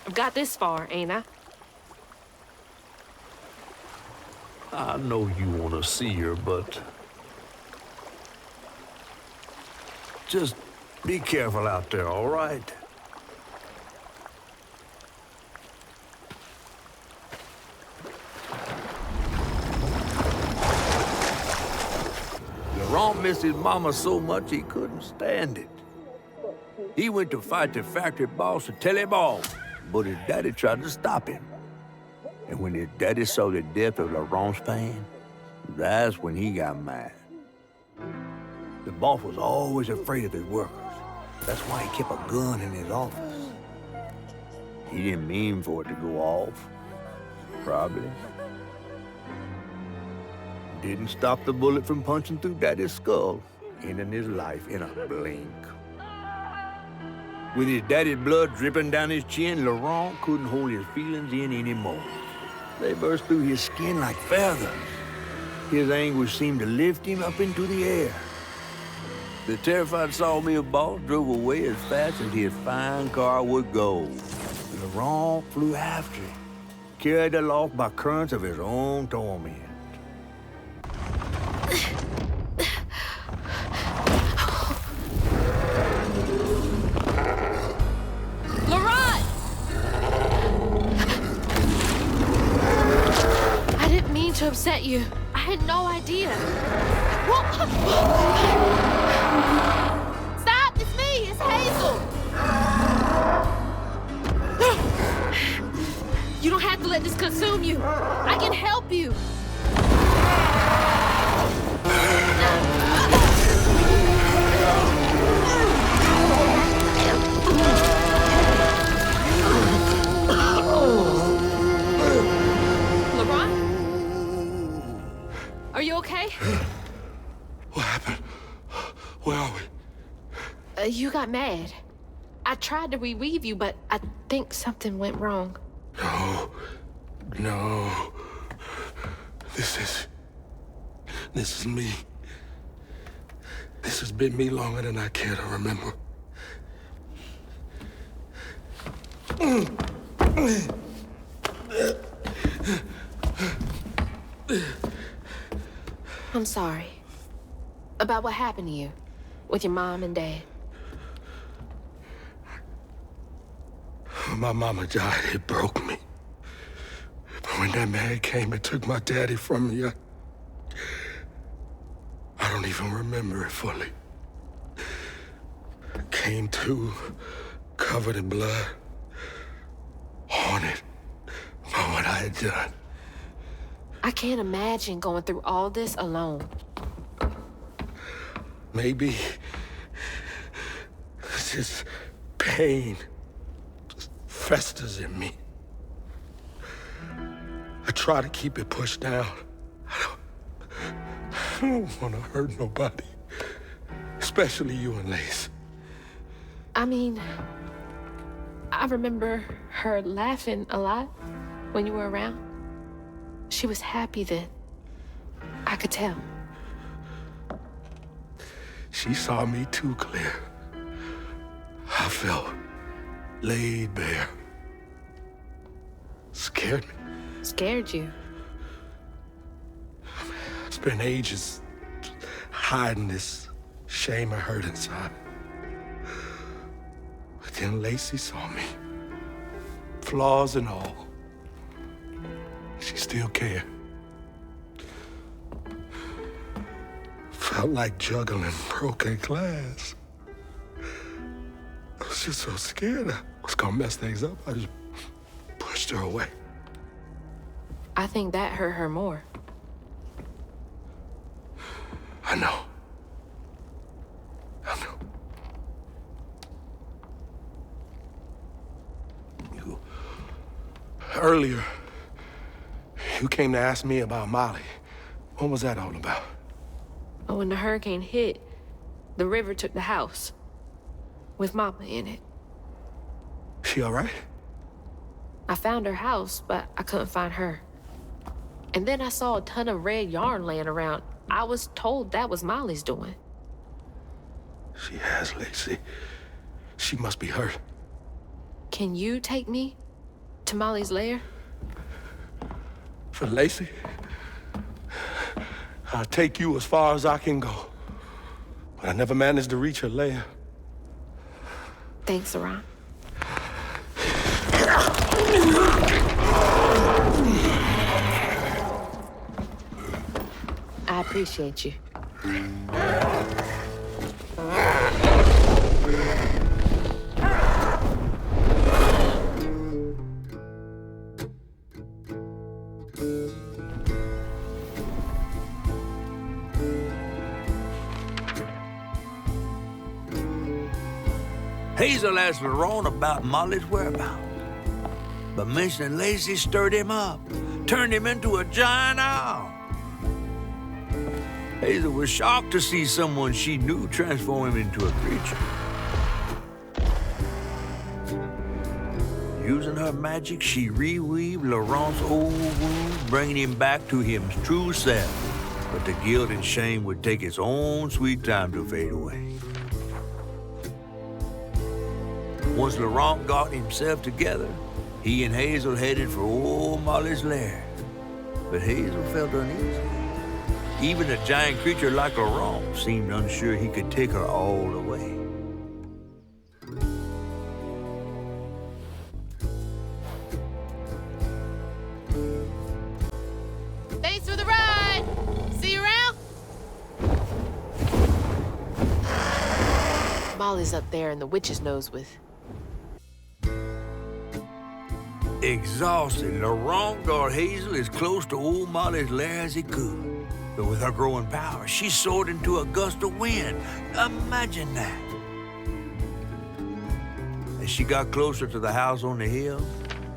I've got this far, ain't I? I know you want to see her, but just be careful out there, all right? Laurent missed his mama so much he couldn't stand it. He went to fight the factory boss to tell him all, but his daddy tried to stop him. And when his daddy saw the death of Laurent's pain, that's when he got mad. The boss was always afraid of his workers. That's why he kept a gun in his office. He didn't mean for it to go off, probably. Didn't stop the bullet from punching through Daddy's skull, ending his life in a blink. With his daddy's blood dripping down his chin, Laurent couldn't hold his feelings in anymore. They burst through his skin like feathers. His anguish seemed to lift him up into the air. The terrified sawmill boss drove away as fast as his fine car would go. Laurent flew after him, carried aloft by currents of his own torment. To upset you. I had no idea. Stop! It's me! It's Hazel! You don't have to let this consume you. I can help you. Are you okay? What happened? Where are we? You got mad. I tried to revive you, but I think something went wrong. No. This is me. This has been me longer than I care to remember. I'm sorry. About what happened to you with your mom and dad. My mama died. It broke me. But when that man came and took my daddy from me, I don't even remember it fully. Came to, covered in blood, haunted by what I had done. I can't imagine going through all this alone. Maybe this pain just festers in me. I try to keep it pushed down. I don't want to hurt nobody, especially you and Lace. I mean, I remember her laughing a lot when you were around. She was happy then. I could tell. She saw me too clear. I felt laid bare. Scared me. Scared you? I spent ages hiding this shame I hurt inside. But then Lacey saw me. Flaws and all. She still cared. Felt like juggling broken glass. I was just so scared I was gonna mess things up. I just pushed her away. I think that hurt her more. I know. I know. Earlier, you came to ask me about Molly. What was that all about? Oh, when the hurricane hit, the river took the house with Mama in it. She all right? I found her house, but I couldn't find her. And then I saw a ton of red yarn laying around. I was told that was Molly's doing. She has, Lacey. She must be hurt. Can you take me to Molly's lair? For Lacey? I'll take you as far as I can go. But I never managed to reach her lair. Thanks, Ron. I appreciate you. Hazel asked Laurent about Molly's whereabouts. But mentioning Lacey stirred him up, turned him into a giant owl. Hazel was shocked to see someone she knew transform him into a creature. Using her magic, she reweaved Laurent's old wound, bringing him back to his true self. But the guilt and shame would take its own sweet time to fade away. Once Laurent got himself together, he and Hazel headed for old Molly's lair. But Hazel felt uneasy. Even a giant creature like Laurent seemed unsure he could take her all the way. Thanks for the ride! See you around? Molly's up there in the witch's nose with. Exhausted, Laurent got Hazel as close to old Molly's lair as he could. But with her growing power, she soared into a gust of wind. Imagine that. As she got closer to the house on the hill,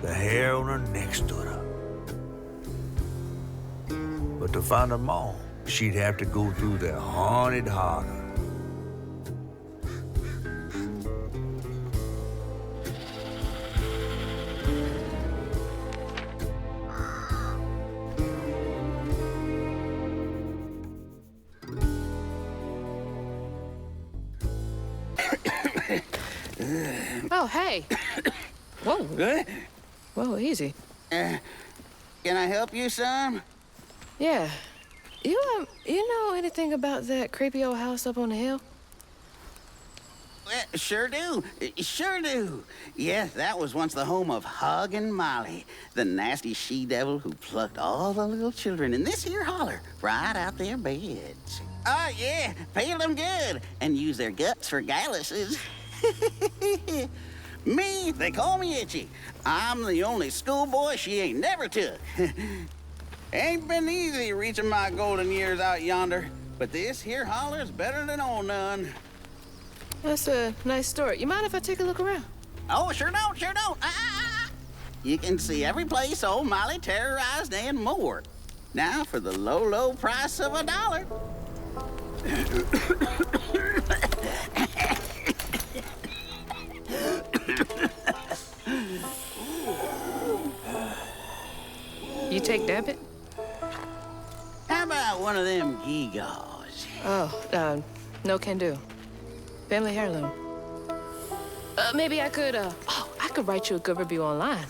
the hair on her neck stood up. But to find them all, she'd have to go through the haunted harder. Oh, hey. Whoa. Whoa, easy. Can I help you, son? Yeah. You know anything about that creepy old house up on the hill? Sure do. Sure do. Yes, that was once the home of Hug and Molly, the nasty she-devil who plucked all the little children in this here holler right out their beds. Oh, yeah, peeled them good and used their guts for galluses. Me, they call me Itchy. I'm the only schoolboy she ain't never took. Ain't been easy reaching my golden years out yonder, but this here holler's better than old none. That's a nice story. You mind if I take a look around? Oh, sure don't, sure don't. You can see every place old Molly terrorized and more. Now for the low, low price of $1. You take debit? How about one of them gewgaws? Oh, no can do. Family heirloom. Maybe I could, I could write you a good review online.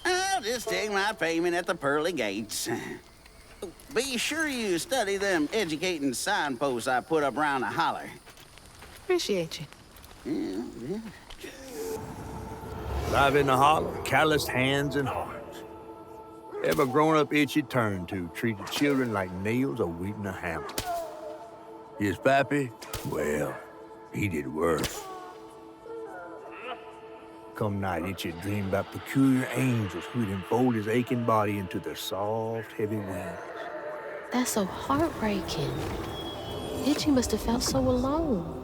I'll just take my payment at the pearly gates. Be sure you study them educating signposts I put up around the holler. Appreciate you. Yeah. Live in the holler, calloused hands and hearts. Ever grown-up Itchy turned to treated children like nails awaiting a hammer. His pappy, well, he did worse. Come night, Itchy dreamed about peculiar angels who'd enfold his aching body into their soft, heavy wings. That's so heartbreaking. Itchy must have felt so alone.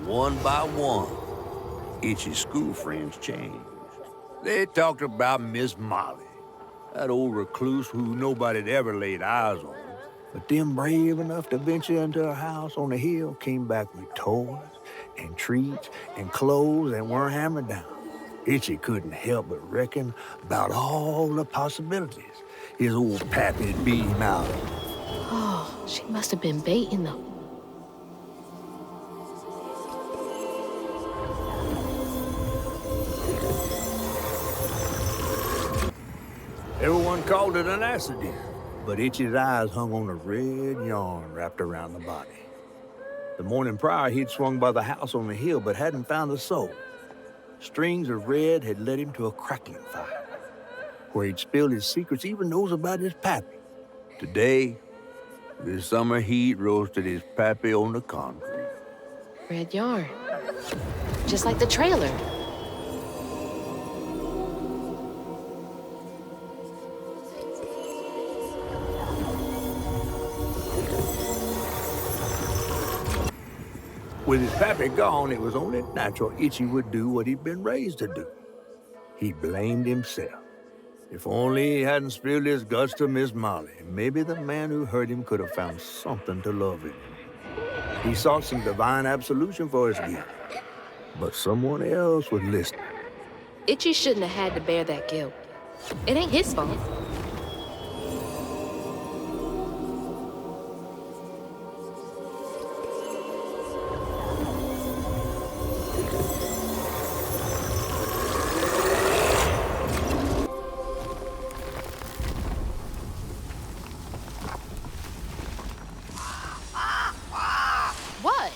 One by one, Itchy's school friends changed. They talked about Miss Molly, that old recluse who nobody'd ever laid eyes on. But them brave enough to venture into her house on the hill came back with toys and treats and clothes that weren't hammered down. Itchy couldn't help but reckon about all the possibilities his old pappy'd beat him out of. Oh, she must have been baiting them. Everyone called it an accident, but Itchy's eyes hung on a red yarn wrapped around the body. The morning prior, he'd swung by the house on the hill but hadn't found the soul. Strings of red had led him to a crackling fire, where he'd spilled his secrets, even those about his pappy. Today, the summer heat roasted his pappy on the concrete. Red yarn. Just like the trailer. With his pappy gone, it was only natural Itchy would do what he'd been raised to do. He blamed himself. If only he hadn't spilled his guts to Miss Molly, maybe the man who hurt him could have found something to love in. He sought some divine absolution for his guilt, but someone else was listening. Itchy shouldn't have had to bear that guilt. It ain't his fault. What?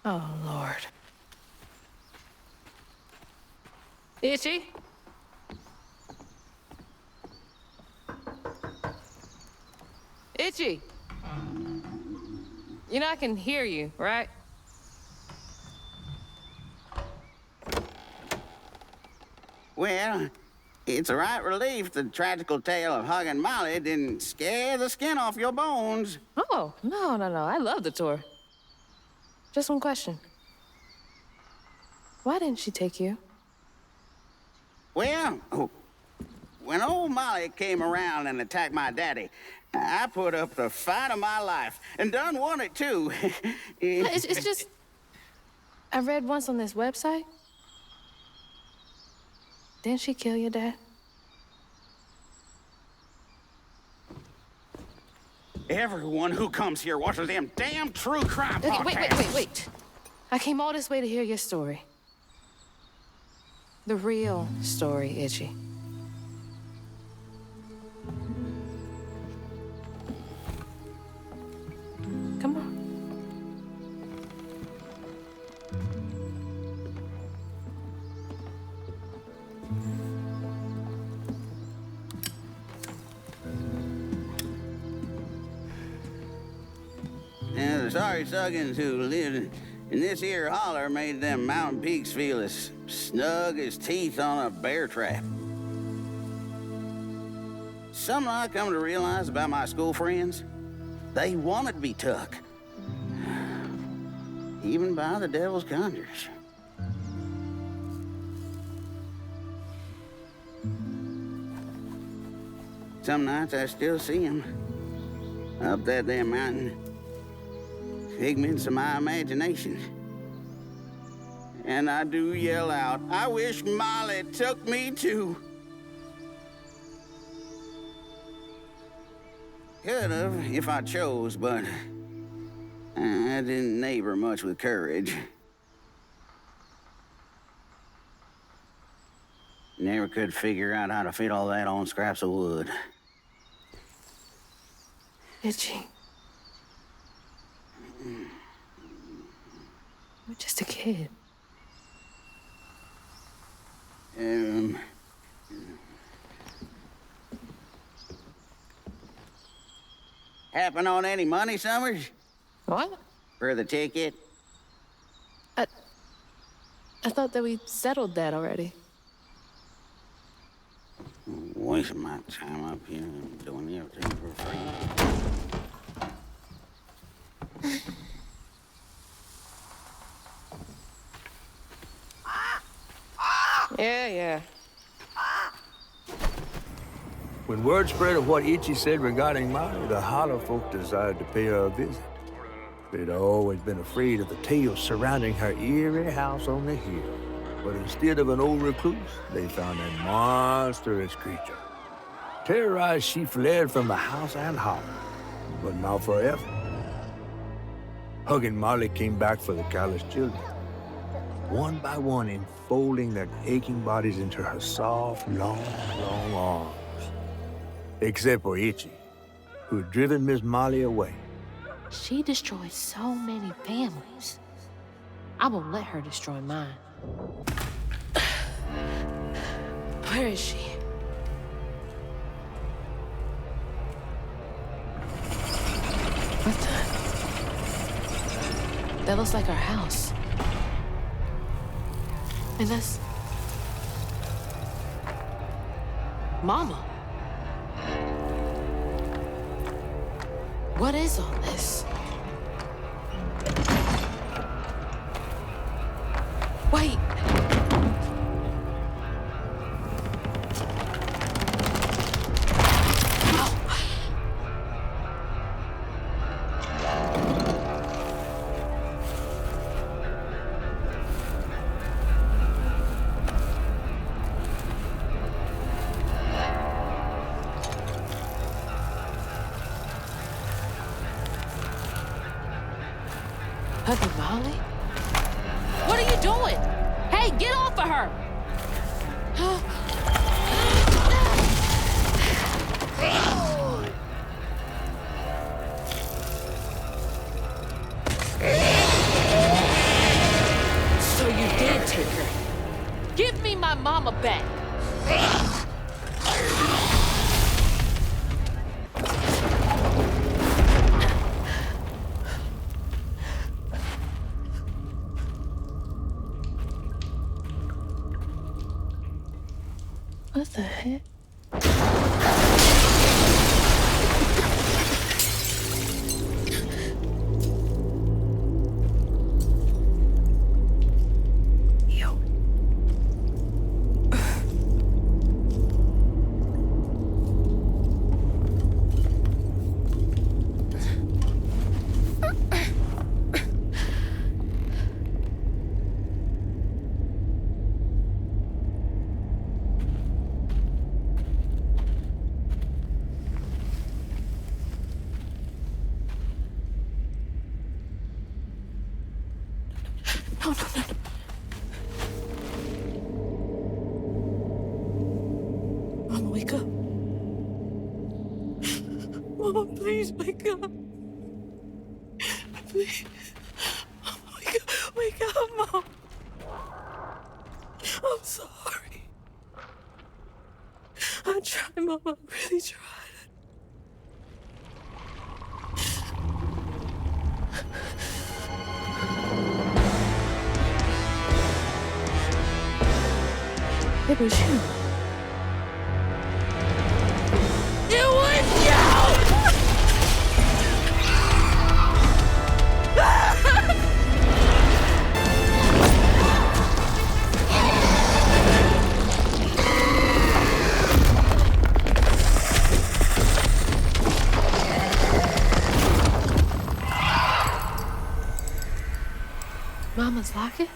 Oh, Lord. Itchy? Itchy? You know I can hear you, right? Well, it's a right relief the tragical tale of Hug and Molly didn't scare the skin off your bones. Oh, no. I love the tour. Just one question. Why didn't she take you? Well, when old Molly came around and attacked my daddy, I put up the fight of my life and done won it too. It's just... I read once on this website. Didn't she kill your dad? Everyone who comes here watches them damn true crime podcasts. Wait. I came all this way to hear your story. The real story, Itchy. Come on. And the sorry Suggins who lived in this here holler made them mountain peaks feel as snug as teeth on a bear trap. Something I come to realize about my school friends, they wanted to be took. Even by the devil's conjures. Some nights I still see them up that there mountain. Figments of my imagination. And I do yell out, I wish Molly took me too. Could have if I chose, but I didn't neighbor much with courage. Never could figure out how to fit all that on scraps of wood. Itchy. You're just a kid. Happen on any money, Summers? What? For the ticket? I thought that we settled that already. Wasting my time up here doing everything for free. Yeah. When word spread of what Itchy said regarding Molly, the Holler folk desired to pay her a visit. They'd always been afraid of the tales surrounding her eerie house on the hill. But instead of an old recluse, they found a monstrous creature. Terrorized, she fled from the house and Holler, but not forever. Hug and Molly came back for the callous children, one by one enfolding their aching bodies into her soft, long arms. Except for Itchy, who had driven Miss Molly away. She destroyed so many families. I won't let her destroy mine. Where is she? What the? That looks like our house. And that's... Mama. What is all this? Wait. Mother Molly? What are you doing? Hey, get off of her! So you did take her. Give me my mama back. What the heck? No. Mama, wake up. Mama, please wake up. Please. Mama, wake up, Mom. I'm sorry. I tried, Mama. I really tried. It was you. It was you! Mama's locket?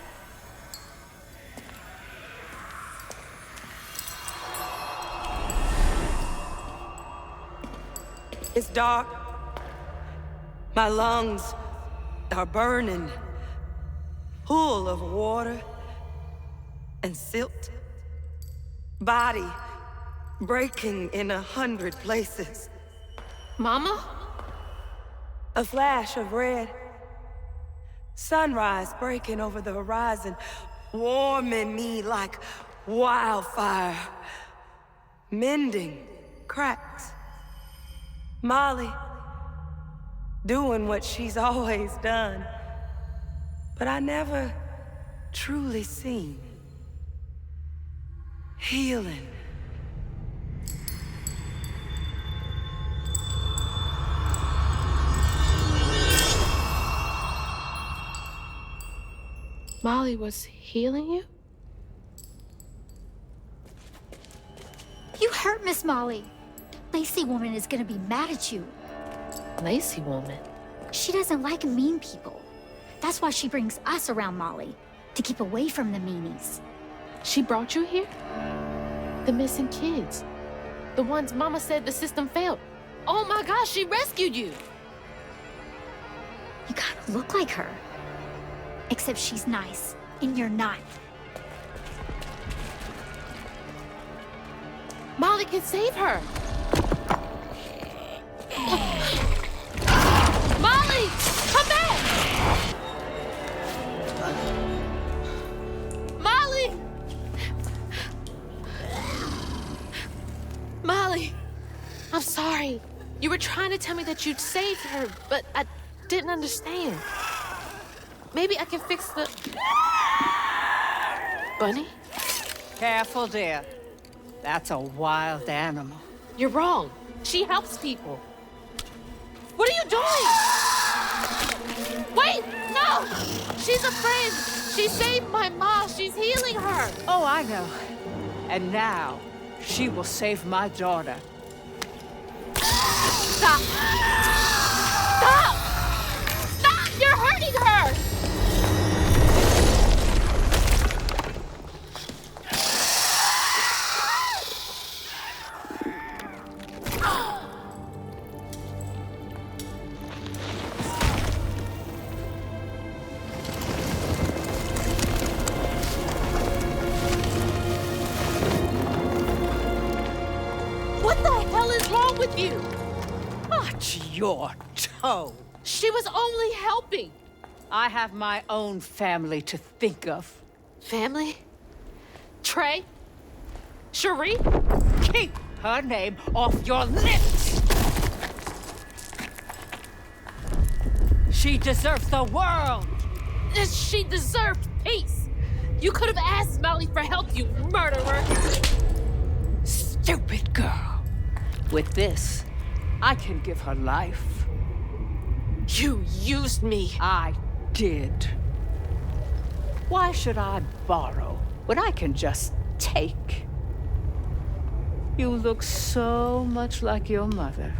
It's dark. My lungs are burning, full of water and silt. Body breaking in 100 places. Mama? A flash of red. Sunrise breaking over the horizon, warming me like wildfire. Mending cracks. Molly, doing what she's always done, but I never truly seen. Healing. Molly was healing you? hurt, Miss Molly. Lacey woman is gonna be mad at you. Lacey woman? She doesn't like mean people. That's why she brings us around Molly, to keep away from the meanies. She brought you here? The missing kids. The ones Mama said the system failed. Oh my gosh, she rescued you! You kind of look like her. Except she's nice, and you're not. Molly can save her! Molly! Come back! Molly! Molly! I'm sorry. You were trying to tell me that you'd saved her, but I didn't understand. Maybe I can fix the... Bunny? Careful, dear. That's a wild animal. You're wrong. She helps people. What are you doing? Wait, no! She's a friend. She saved my mom. She's healing her. Oh, I know. And now, she will save my daughter. Stop! Stop! Stop! You're hurting her! What the hell is wrong with you? Watch your toe. She was only helping. I have my own family to think of. Family? Trey? Cherie? Keep her name off your lips! She deserves the world! She deserved peace. You could have asked Molly for help, you murderer. Stupid girl. With this, I can give her life. You used me. I did. Why should I borrow when I can just take? You look so much like your mother.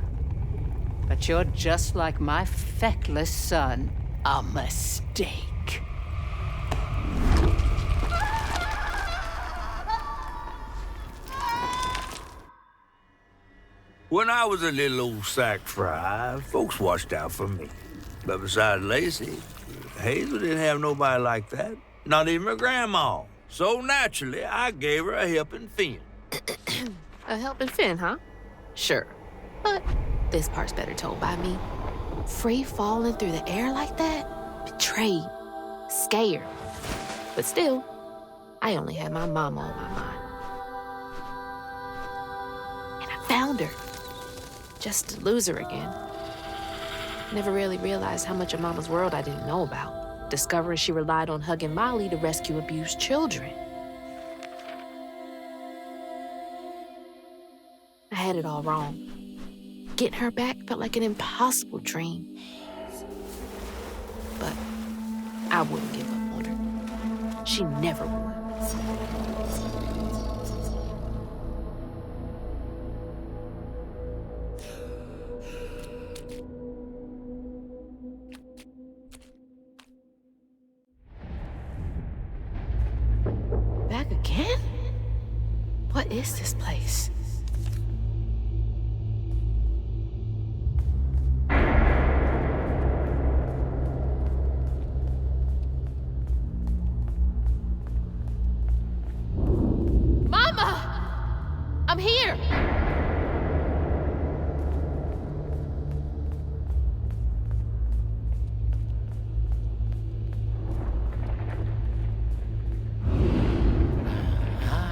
But you're just like my feckless son. A mistake. When I was a little old sack fry, folks watched out for me. But besides Lacey, Hazel didn't have nobody like that. Not even her grandma. So naturally, I gave her a helping fin. A helping fin, huh? Sure. But this part's better told by me. Free falling through the air like that? Betrayed. Scared. But still, I only had my mama on my mind. And I found her. Just to lose her again. Never really realized how much of Mama's world I didn't know about. Discovering she relied on hugging Molly to rescue abused children. I had it all wrong. Getting her back felt like an impossible dream. But I wouldn't give up on her. She never would. Back again? What is this place? I'm here!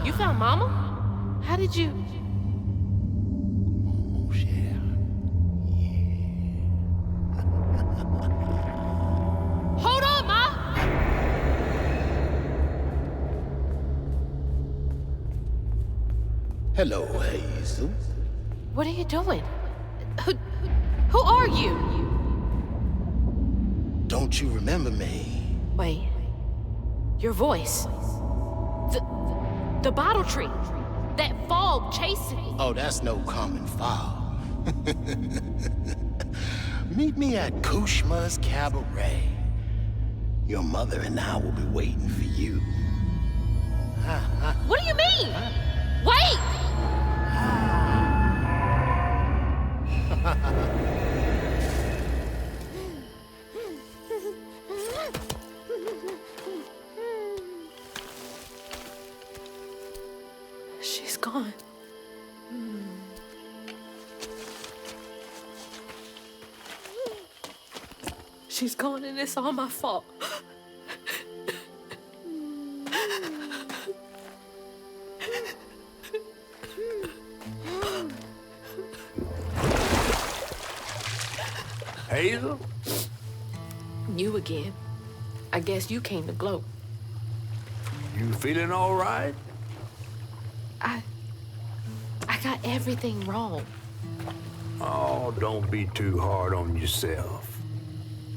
You found Mama? How did you... Mon cher. Hold on, Ma! Hello, Hazel. What are you doing? Who are you? Don't you remember me? Wait. Your voice. The bottle tree. That fog chasing me. Oh, that's no common fog. Meet me at Kushma's Cabaret. Your mother and I will be waiting for you. What do you mean? Wait! She's gone. She's gone and it's all my fault. Hazel? You again. I guess you came to gloat. You feeling all right? I got everything wrong. Oh, don't be too hard on yourself.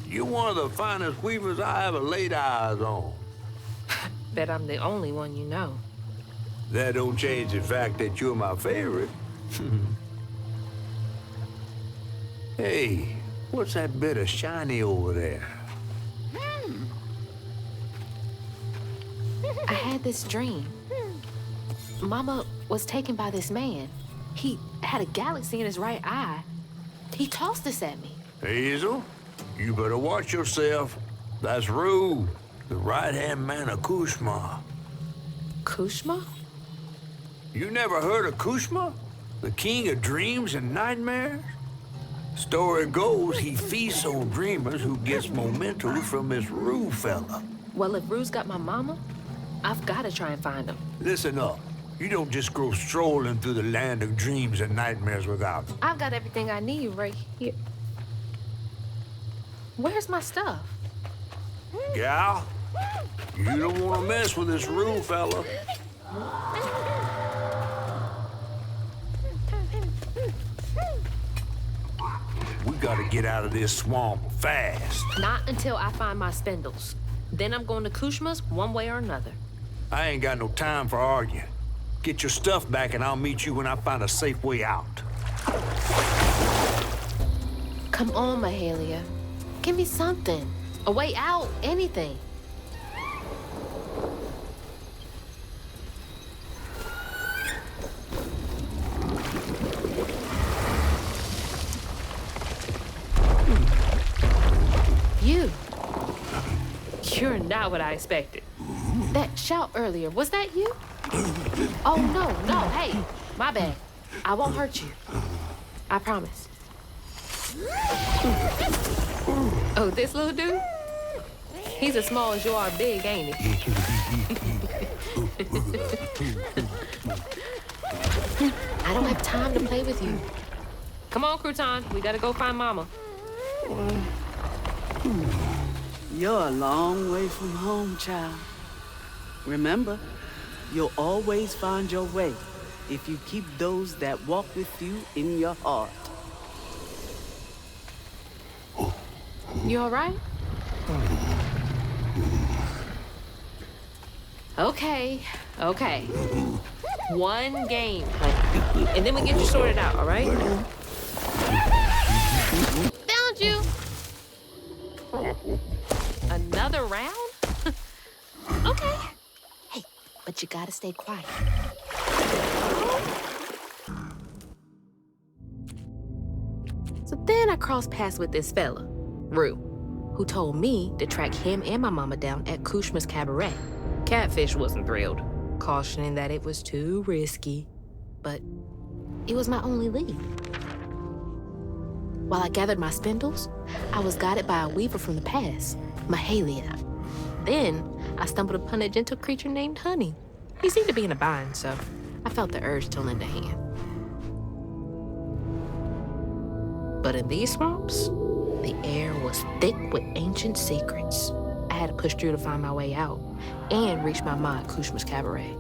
You're one of the finest weavers I ever laid eyes on. Bet I'm the only one you know. That don't change the fact that you're my favorite. Hey, what's that bit of shiny over there? I had this dream. Mama was taken by this man. He had a galaxy in his right eye. He tossed this at me. Hazel, you better watch yourself. That's Rue, the right-hand man of Kushma. Kushma? You never heard of Kushma? The king of dreams and nightmares? Story goes he feasts on dreamers who gets memento from this Rue fella. Well, if Rue's got my mama, I've got to try and find him. Listen up. You don't just go strolling through the land of dreams and nightmares without them. I've got everything I need right here. Where's my stuff? Gal, you don't want to mess with this Rue fella. We gotta get out of this swamp fast. Not until I find my spindles. Then I'm going to Kushma's one way or another. I ain't got no time for arguing. Get your stuff back and I'll meet you when I find a safe way out. Come on, Mahalia. Give me something. A way out, anything. You're not what I expected. That shout earlier, was that you? Oh, no, hey, my bad. I won't hurt you. I promise. Oh, this little dude? He's as small as you are big, ain't he? I don't have time to play with you. Come on, Crouton, we gotta go find Mama. You're a long way from home, child. Remember, you'll always find your way if you keep those that walk with you in your heart. You all right? Okay. One game, honey. And then we get you sorted out, all right? Found you! Another round? Okay. Hey, but you gotta stay quiet. So then I crossed paths with this fella, Rue, who told me to track him and my mama down at Kushma's Cabaret. Catfish wasn't thrilled, cautioning that it was too risky, but it was my only lead. While I gathered my spindles, I was guided by a weaver from the past, Mahalia. Then I stumbled upon a gentle creature named Honey. He seemed to be in a bind, so I felt the urge to lend a hand. But in these swamps, the air was thick with ancient secrets. I had to push through to find my way out and reach my ma at Kushma's Cabaret.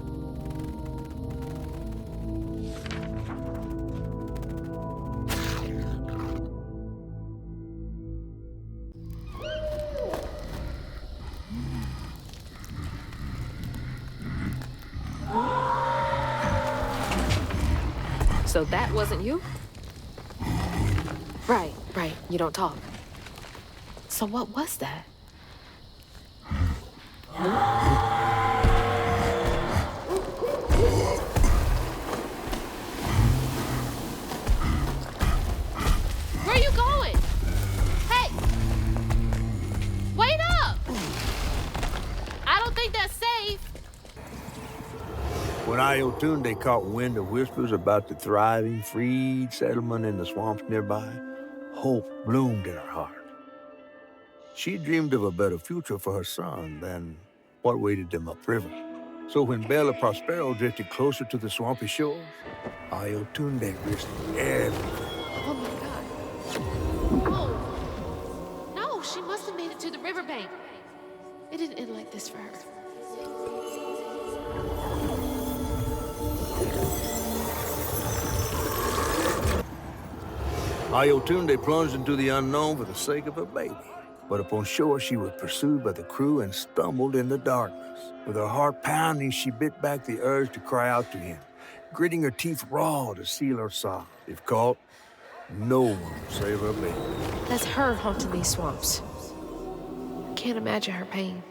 So that wasn't you? Right. You don't talk. So what was that? Where are you going? Hey! Wait up! I don't think that's safe. When Iotunde caught wind of whispers about the thriving, freed settlement in the swamps nearby, hope bloomed in her heart. She dreamed of a better future for her son than what waited them upriver. So when Bella Prospero drifted closer to the swampy shores, Iotunde risked everything. Oh my God. Oh. No, she must have made it to the riverbank. It didn't end like this for her. Iotunde plunged into the unknown for the sake of her baby. But upon shore, she was pursued by the crew and stumbled in the darkness. With her heart pounding, she bit back the urge to cry out to him, gritting her teeth raw to seal her sob. If caught, no one would save her baby. That's her haunting these swamps. I can't imagine her pain.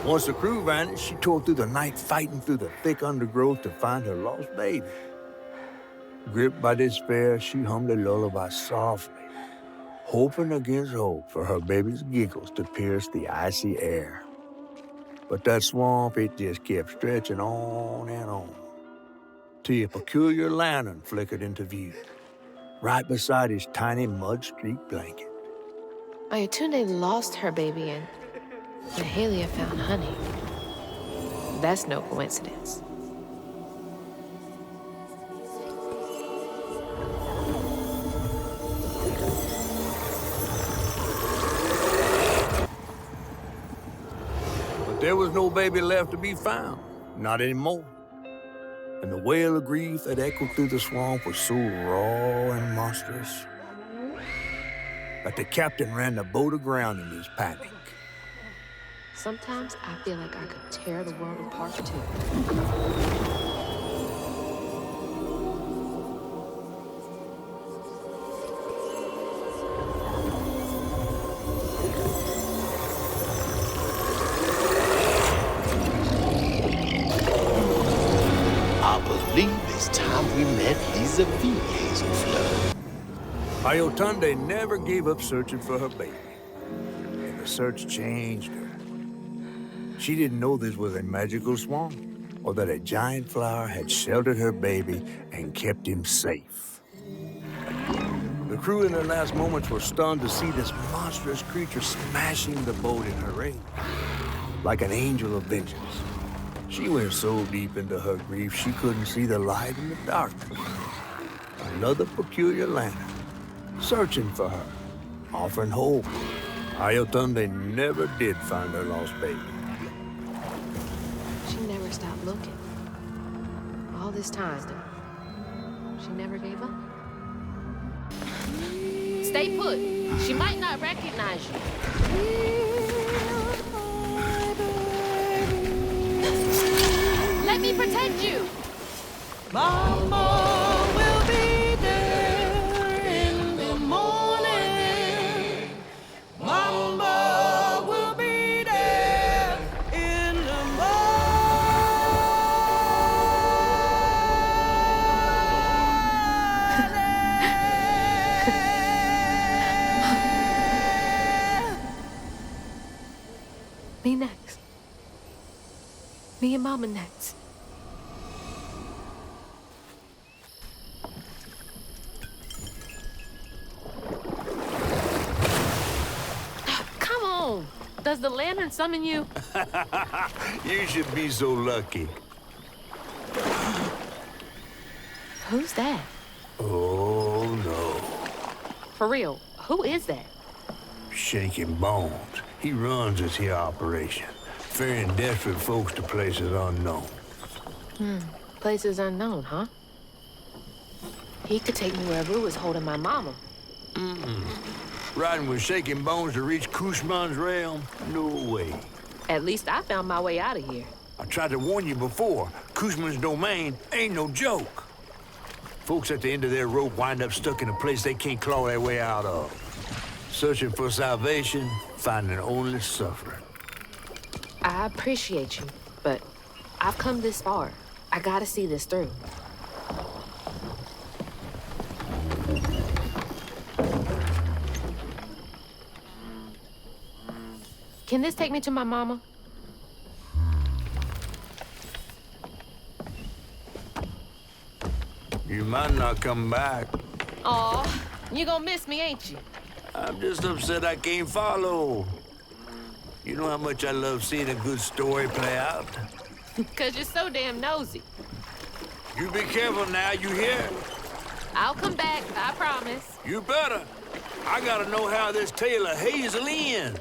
Once the crew vanished, she tore through the night, fighting through the thick undergrowth to find her lost baby. Gripped by despair, she hummed a lullaby softly, hoping against hope for her baby's giggles to pierce the icy air. But that swamp, it just kept stretching on and on, till a peculiar lantern flickered into view, right beside his tiny mud-streaked blanket. Iotunde lost her baby and Mahalia found honey. That's no coincidence. But there was no baby left to be found, not anymore. And the wail of grief that echoed through the swamp was so raw and monstrous that the captain ran the boat aground in his panic. Sometimes I feel like I could tear the world apart too. I believe it's time we met vis-a-vis Hazel Flood. Iotunde never gave up searching for her baby, and the search changed her. She didn't know this was a magical swamp, or that a giant flower had sheltered her baby and kept him safe. The crew in their last moments were stunned to see this monstrous creature smashing the boat in her rage, like an angel of vengeance. She went so deep into her grief she couldn't see the light in the darkness. Another peculiar lantern, searching for her, offering hope. Iotunde never did find her lost baby. She never stopped looking. All this time, she never gave up. Stay put. She might not recognize you. Let me protect you. Mama will be there in the morning. Mama will be there in the Me next. Me and Mama next. Come on. Does the lantern summon you? You should be so lucky. Who's that? Oh, no. For real, who is that? Shaking Bones. He runs this here operation, ferrying desperate folks to places unknown. Places unknown, huh? He could take me where Rue was holding my mama. Riding with shaking bones to reach Kushman's realm? No way. At least I found my way out of here. I tried to warn you before. Kushman's domain ain't no joke. Folks at the end of their rope wind up stuck in a place they can't claw their way out of. Searching for salvation, finding only suffering. I appreciate you, but I've come this far. I gotta see this through. Can this take me to my mama? You might not come back. Aw, you gonna miss me, ain't you? I'm just upset I can't follow. You know how much I love seeing a good story play out? 'Cause you're so damn nosy. You be careful now, you hear? I'll come back, I promise. You better. I gotta know how this tale of Hazel ends.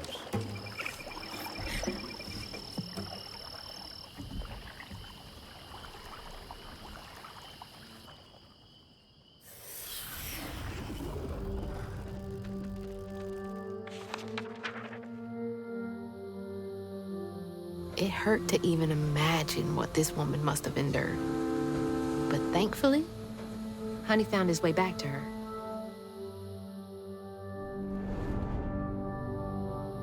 It hurt to even imagine what this woman must have endured. But thankfully, Honey found his way back to her.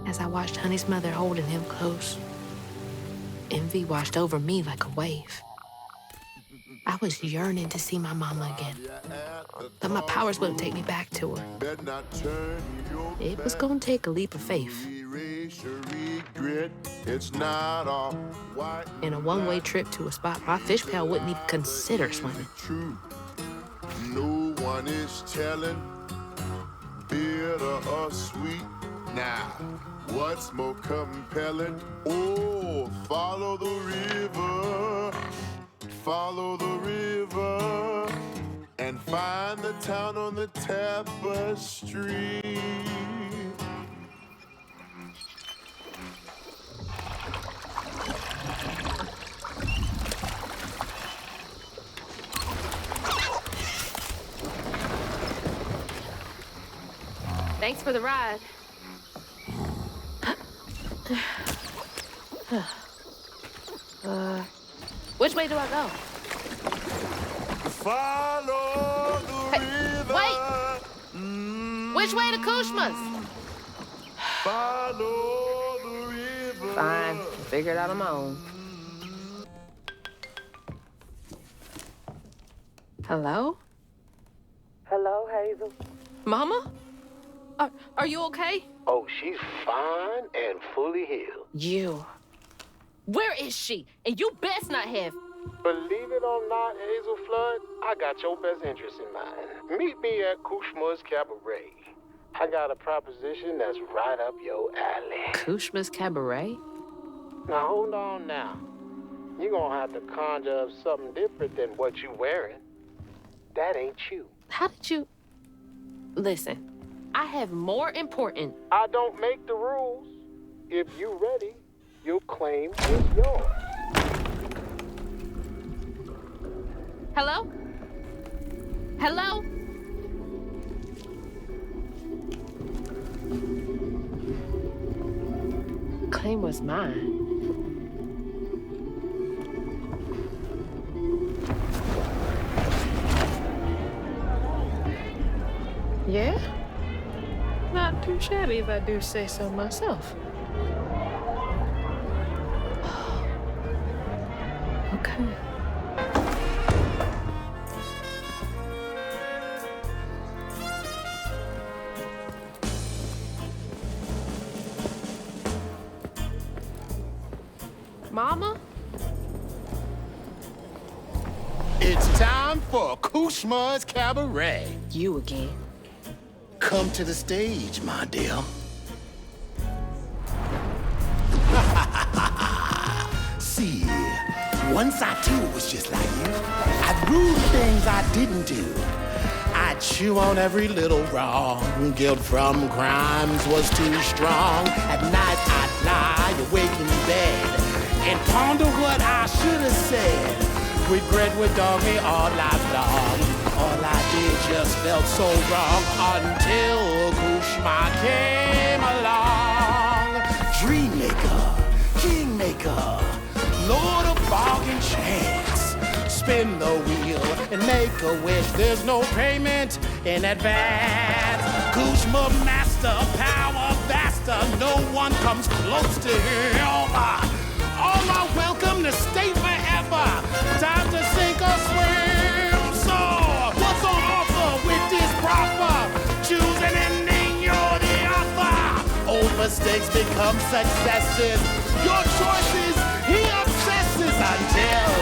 As I watched Honey's mother holding him close, envy washed over me like a wave. I was yearning to see my mama again, but my powers wouldn't take me back to her. It was gonna take a leap of faith. In a one-way trip to a spot my fish pal wouldn't even consider swimming. No one is telling, bitter or sweet. Now, what's more compelling? Oh, follow the river, and find the town on the tapestry. Thanks for the ride. Which way do I go? Follow the river. Wait! Which way to Kushma's? Follow the river. Fine, I'll figure it out on my own. Hello? Hello, Hazel. Mama? Are you okay? Oh, she's fine and fully healed. You. Where is she? And you best not have. Believe it or not, Hazel Flood, I got your best interest in mind. Meet me at Kushma's Cabaret. I got a proposition that's right up your alley. Kushma's Cabaret? Now, hold on now. You're gonna have to conjure up something different than what you wearing. That ain't you. How did you... Listen, I have more important... I don't make the rules. If you ready, your claim is yours. Hello? Hello? Claim was mine. Yeah? Not too shabby if I do say so myself. Okay. Mama? It's time for Kushma's Cabaret. You again. Come to the stage, my dear. See, once I too was just like you. I'd rule things I didn't do. I'd chew on every little wrong. Guilt from crimes was too strong. At night I'd lie awake in bed and ponder what I should have said. Regret would dog me all life long. All I did just felt so wrong until Kushma came along. Dreammaker, kingmaker, Lord of bargain chance. Spin the wheel and make a wish. There's no payment in advance. Kushma master, power vaster. No one comes close to him. All are welcome to stay forever. Time to sink or swim. So, what's on offer with this proffer? Choose an ending, you're the author. Old mistakes become successes. Your choices, he obsesses until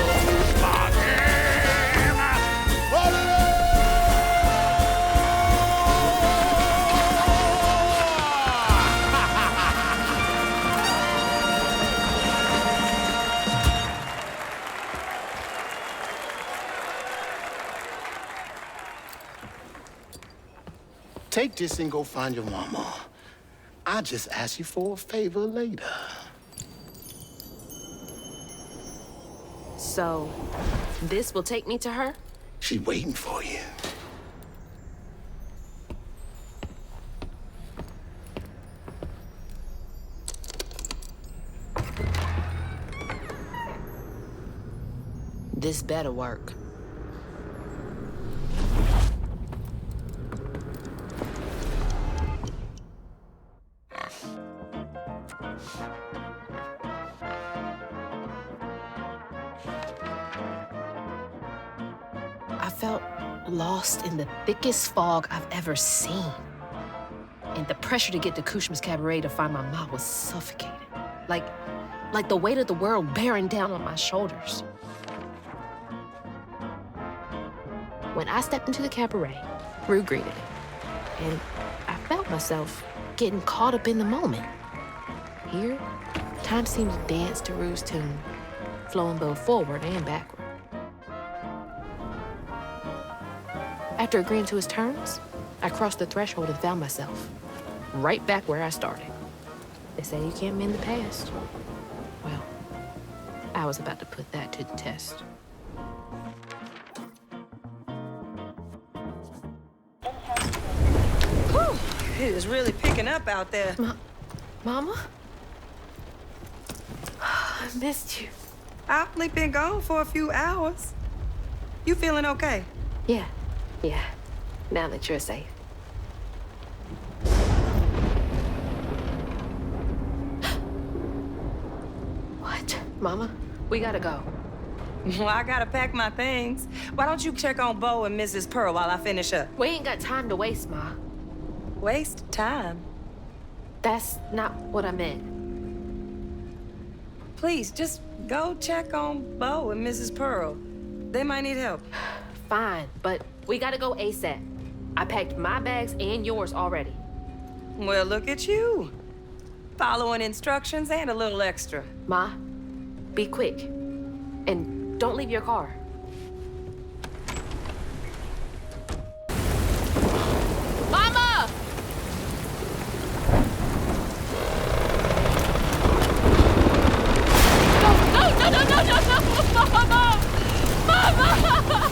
take this and go find your mama. I'll just ask you for a favor later. So, this will take me to her? She's waiting for you. This better work. I felt lost in the thickest fog I've ever seen. And the pressure to get to Kushma's cabaret to find my mom was suffocating. Like the weight of the world bearing down on my shoulders. When I stepped into the cabaret, Rue greeted it. And I felt myself getting caught up in the moment. Here, time seemed to dance to Rue's tune, flowing both forward and backward. After agreeing to his terms, I crossed the threshold and found myself right back where I started. They say you can't mend the past. Well, I was about to put that to the test. Whew, it is really picking up out there. Mama? I missed you. I've only been gone for a few hours. You feeling okay? Yeah, now that you're safe. What? Mama, we gotta go. Well, I gotta pack my things. Why don't you check on Bo and Mrs. Pearl while I finish up? We ain't got time to waste, Ma. Waste time? That's not what I meant. Please, just go check on Bo and Mrs. Pearl. They might need help. Fine, but we gotta go ASAP. I packed my bags and yours already. Well, look at you. Following instructions and a little extra. Ma, be quick. And don't leave your car. Mama! No, Mama! Mama!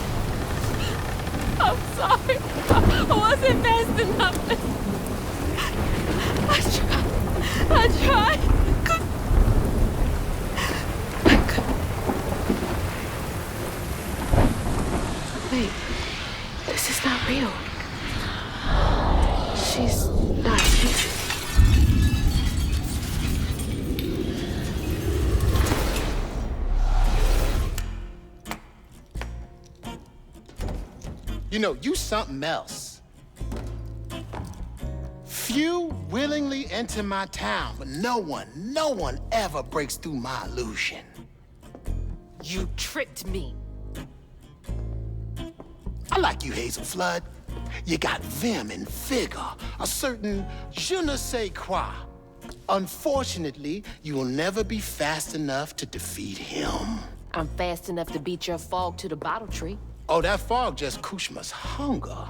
I'm sorry. I wasn't fast enough. I tried. Wait, this is not real. She's not here. You know, you something else. Few willingly enter my town, but no one ever breaks through my illusion. You tricked me. I like you, Hazel Flood. You got vim and vigor, a certain je ne sais quoi. Unfortunately, you will never be fast enough to defeat him. I'm fast enough to beat your fog to the bottle tree. Oh, that fog just Kushma's hunger.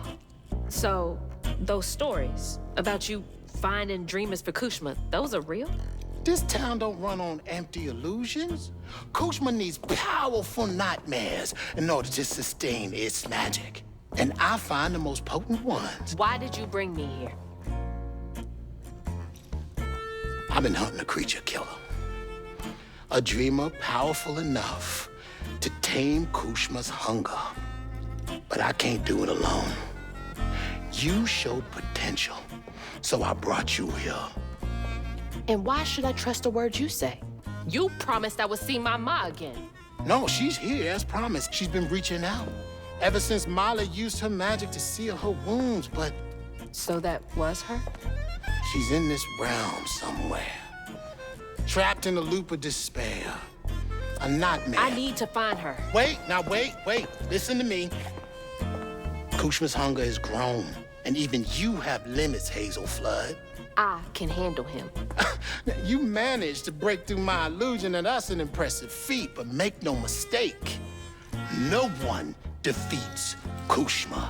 So, those stories about you finding dreamers for Kushma, those are real? This town don't run on empty illusions. Kushma needs powerful nightmares in order to sustain its magic. And I find the most potent ones. Why did you bring me here? I've been hunting a creature killer. A dreamer powerful enough to tame Kushma's hunger. But I can't do it alone. You showed potential, so I brought you here. And why should I trust the words you say? You promised I would see my ma again. No, she's here as promised. She's been reaching out. Ever since Molly used her magic to seal her wounds, but... So that was her? She's in this realm somewhere. Trapped in a loop of despair. A nightmare. I need to find her. Wait. Listen to me. Kushma's hunger is grown, and even you have limits, Hazel Flood. I can handle him. You managed to break through my illusion, and that's an impressive feat, but make no mistake, no one defeats Kushma.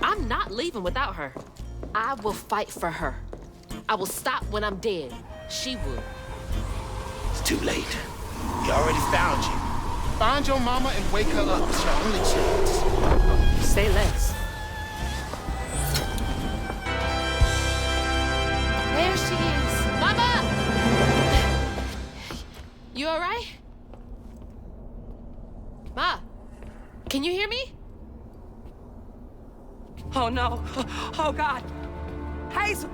I'm not leaving without her. I will fight for her. I will stop when I'm dead. She would. It's too late. He already found you. Find your mama and wake her up. It's your only chance. Say less. There she is. Mama! You all right? Ma, can you hear me? Oh, no. Oh, God. Hazel!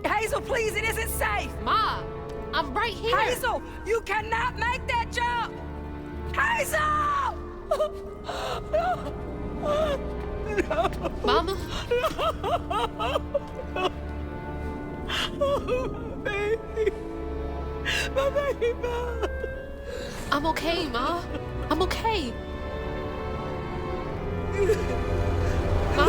Hazel, please, it isn't safe! Ma, I'm right here. Hazel, you cannot make that jump! Hazel! No. Mama? Oh, baby. My baby, Ma. I'm okay, Ma. I'm okay. Ma?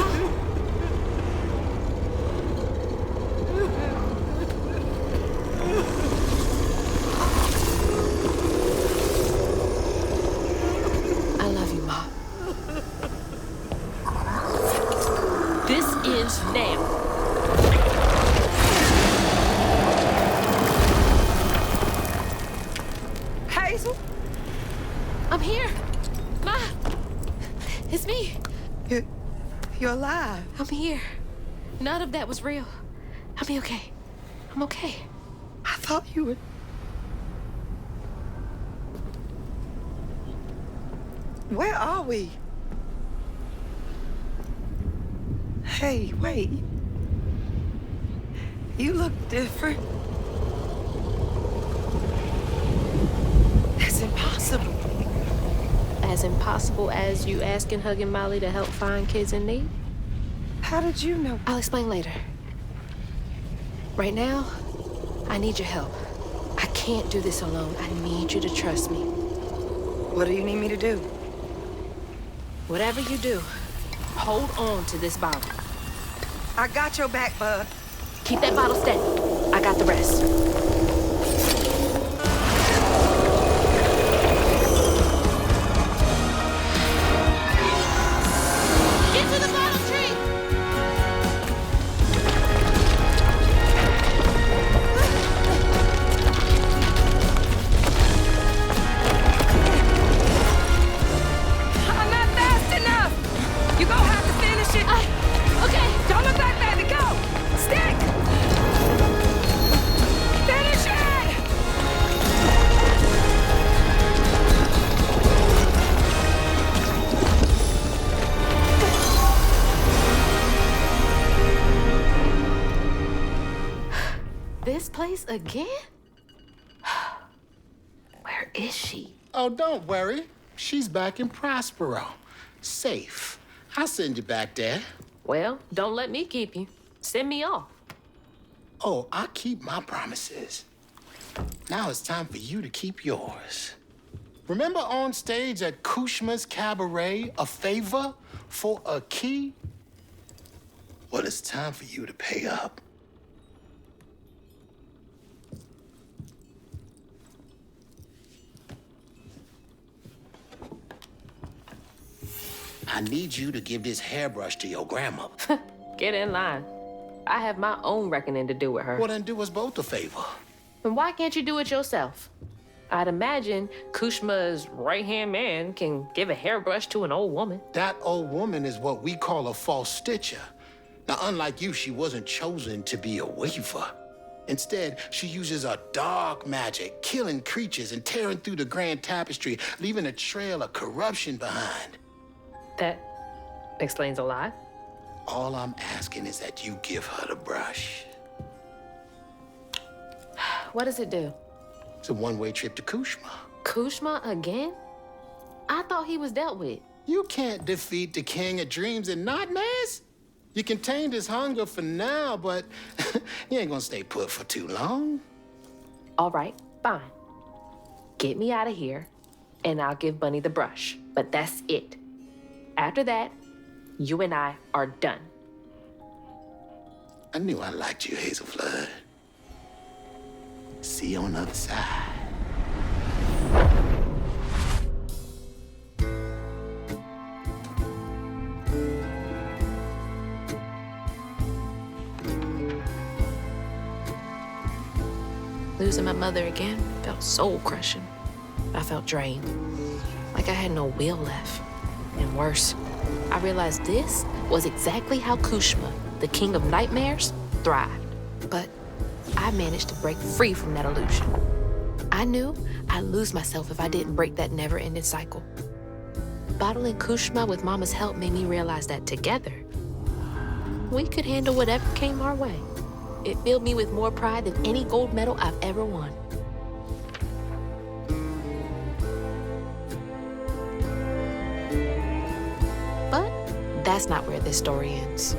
I love you, Ma. This ends now. Hazel? I'm here. Ma! It's me. You're alive. I'm here. None of that was real. I'll be okay. I'm okay. I thought you would... Where are we? Hey, wait. You look different. That's impossible. As impossible as you asking Huggin' Molly to help find kids in need? How did you know? I'll explain later. Right now, I need your help. I can't do this alone. I need you to trust me. What do you need me to do? Whatever you do, hold on to this bottle. I got your back, bud. Keep that bottle steady. I got the rest. Get to the bottle tree! I'm not fast enough! You gonna have to finish it! Okay! Don't look back, baby! Go! Stick! Finish it! This place again? Where is she? Oh, don't worry. She's back in Prospero. Safe. I'll send you back there. Well, don't let me keep you. Send me off. Oh, I keep my promises. Now it's time for you to keep yours. Remember on stage at Kushma's Cabaret, a favor for a key? Well, it's time for you to pay up. I need you to give this hairbrush to your grandmother. Get in line. I have my own reckoning to do with her. Well, then do us both a favor. And why can't you do it yourself? I'd imagine Kushma's right-hand man can give a hairbrush to an old woman. That old woman is what we call a false stitcher. Now, unlike you, she wasn't chosen to be a weaver. Instead, she uses a dark magic, killing creatures and tearing through the grand tapestry, leaving a trail of corruption behind. That explains a lot. All I'm asking is that you give her the brush. What does it do? It's a one-way trip to Kushma. Kushma again? I thought he was dealt with. You can't defeat the king of dreams and nightmares. You contained his hunger for now, but you ain't gonna stay put for too long. All right, fine. Get me out of here, and I'll give Bunny the brush. But that's it. After that, you and I are done. I knew I liked you, Hazel Flood. See you on the other side. Losing my mother again felt soul-crushing. I felt drained, like I had no will left. And worse, I realized this was exactly how Kushma, the king of nightmares, thrived. But I managed to break free from that illusion. I knew I'd lose myself if I didn't break that never-ending cycle. Bottling Kushma with Mama's help made me realize that together, we could handle whatever came our way. It filled me with more pride than any gold medal I've ever won. But that's not where this story ends.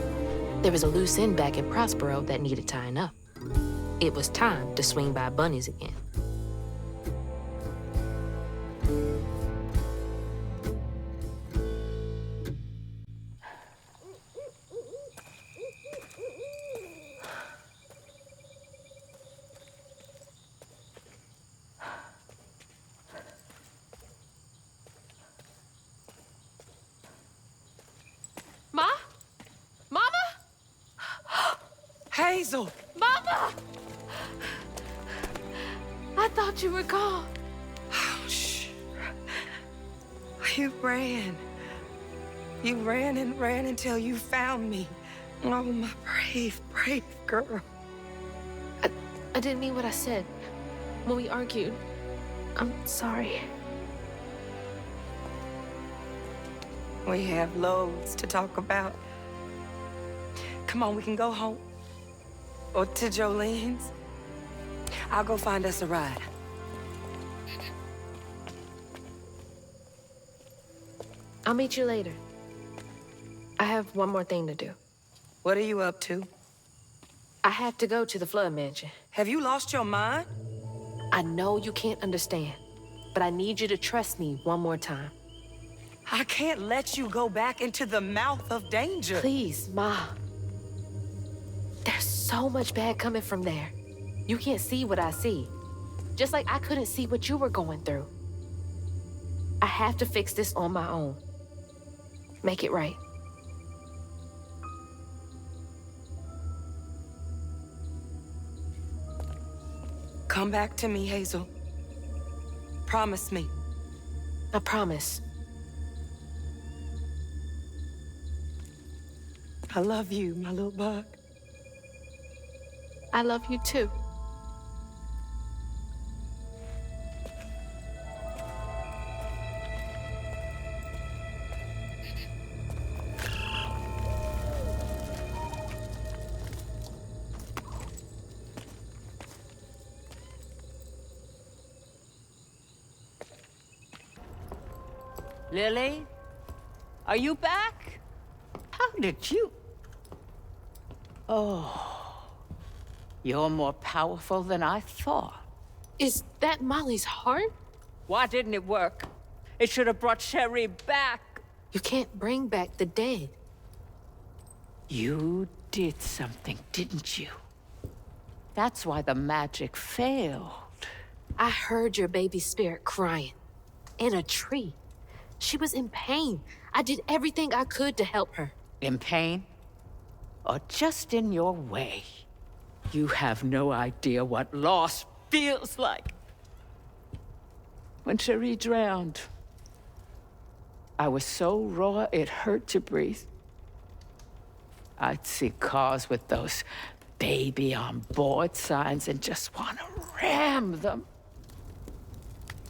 There was a loose end back in Prospero that needed tying up. It was time to swing by Bunny's again. Ma? Mama? Hazel! Mama! I thought you were gone. Oh, shh. You ran. You ran and ran until you found me. Oh, my brave, brave girl. I didn't mean what I said when we argued. I'm sorry. We have loads to talk about. Come on, we can go home. Or to Jolene's. I'll go find us a ride. I'll meet you later. I have one more thing to do. What are you up to? I have to go to the Flood Mansion. Have you lost your mind? I know you can't understand, but I need you to trust me one more time. I can't let you go back into the mouth of danger. Please, Ma. There's so much bad coming from there. You can't see what I see. Just like I couldn't see what you were going through. I have to fix this on my own. Make it right. Come back to me, Hazel. Promise me. I promise. I love you, my little bug. I love you too. Lily, are you back? How did you? Oh, you're more powerful than I thought. Is that Molly's heart? Why didn't it work? It should have brought Sherry back. You can't bring back the dead. You did something, didn't you? That's why the magic failed. I heard your baby's spirit crying. In a tree. She was in pain. I did everything I could to help her. In pain? Or just in your way? You have no idea what loss feels like. When Cherie drowned, I was so raw it hurt to breathe. I'd see cars with those baby on board signs and just want to ram them.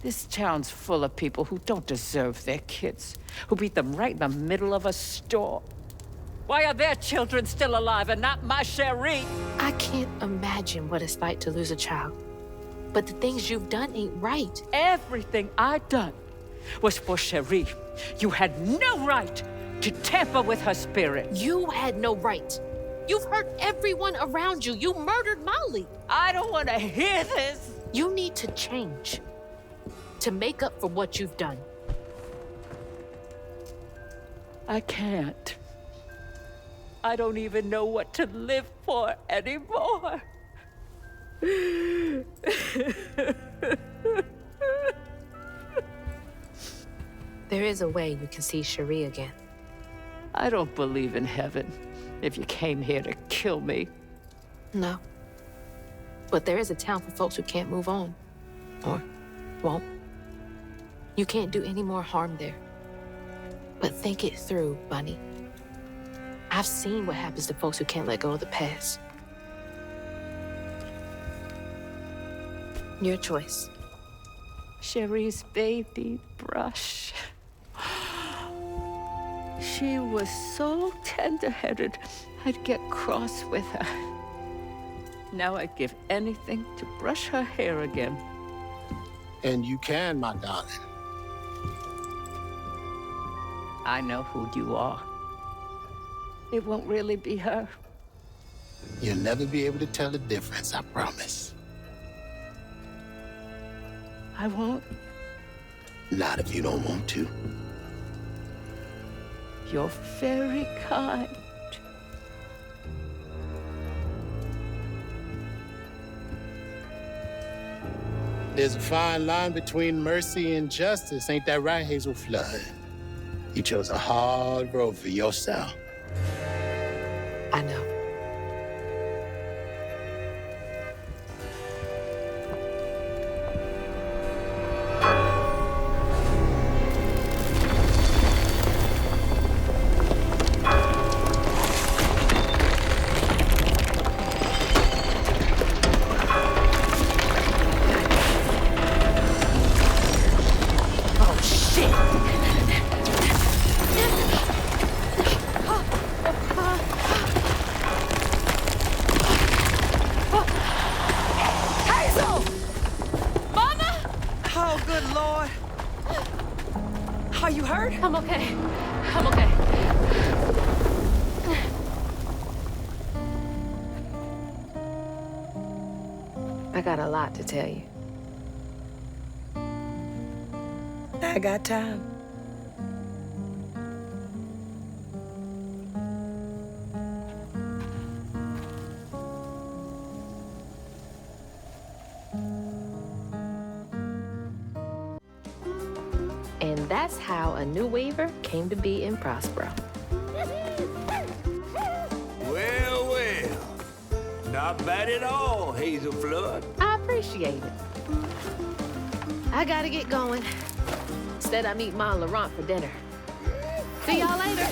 This town's full of people who don't deserve their kids, who beat them right in the middle of a store. Why are their children still alive and not my Cherie? I can't imagine what it's like to lose a child. But the things you've done ain't right. Everything I've done was for Cherie. You had no right to tamper with her spirit. You had no right. You've hurt everyone around you. You murdered Molly. I don't want to hear this. You need to change to make up for what you've done. I can't. I don't even know what to live for anymore. There is a way you can see Cherie again. I don't believe in heaven if you came here to kill me. No. But there is a town for folks who can't move on. Or won't. You can't do any more harm there. But think it through, Bunny. I've seen what happens to folks who can't let go of the past. Your choice. Cherie's baby brush. She was so tender-headed, I'd get cross with her. Now I'd give anything to brush her hair again. And you can, my darling. I know who you are. It won't really be her. You'll never be able to tell the difference, I promise. I won't. Not if you don't want to. You're very kind. There's a fine line between mercy and justice, ain't that right, Hazel Flood? You chose a hard road for yourself. I know. I'm okay. I'm okay. I got a lot to tell you. I got time. And that's how a new Weaver came to be in Prospero. Well, well. Not bad at all, Hazel Flood. I appreciate it. I gotta get going. Instead, I meet Ma and Laurent for dinner. See y'all later.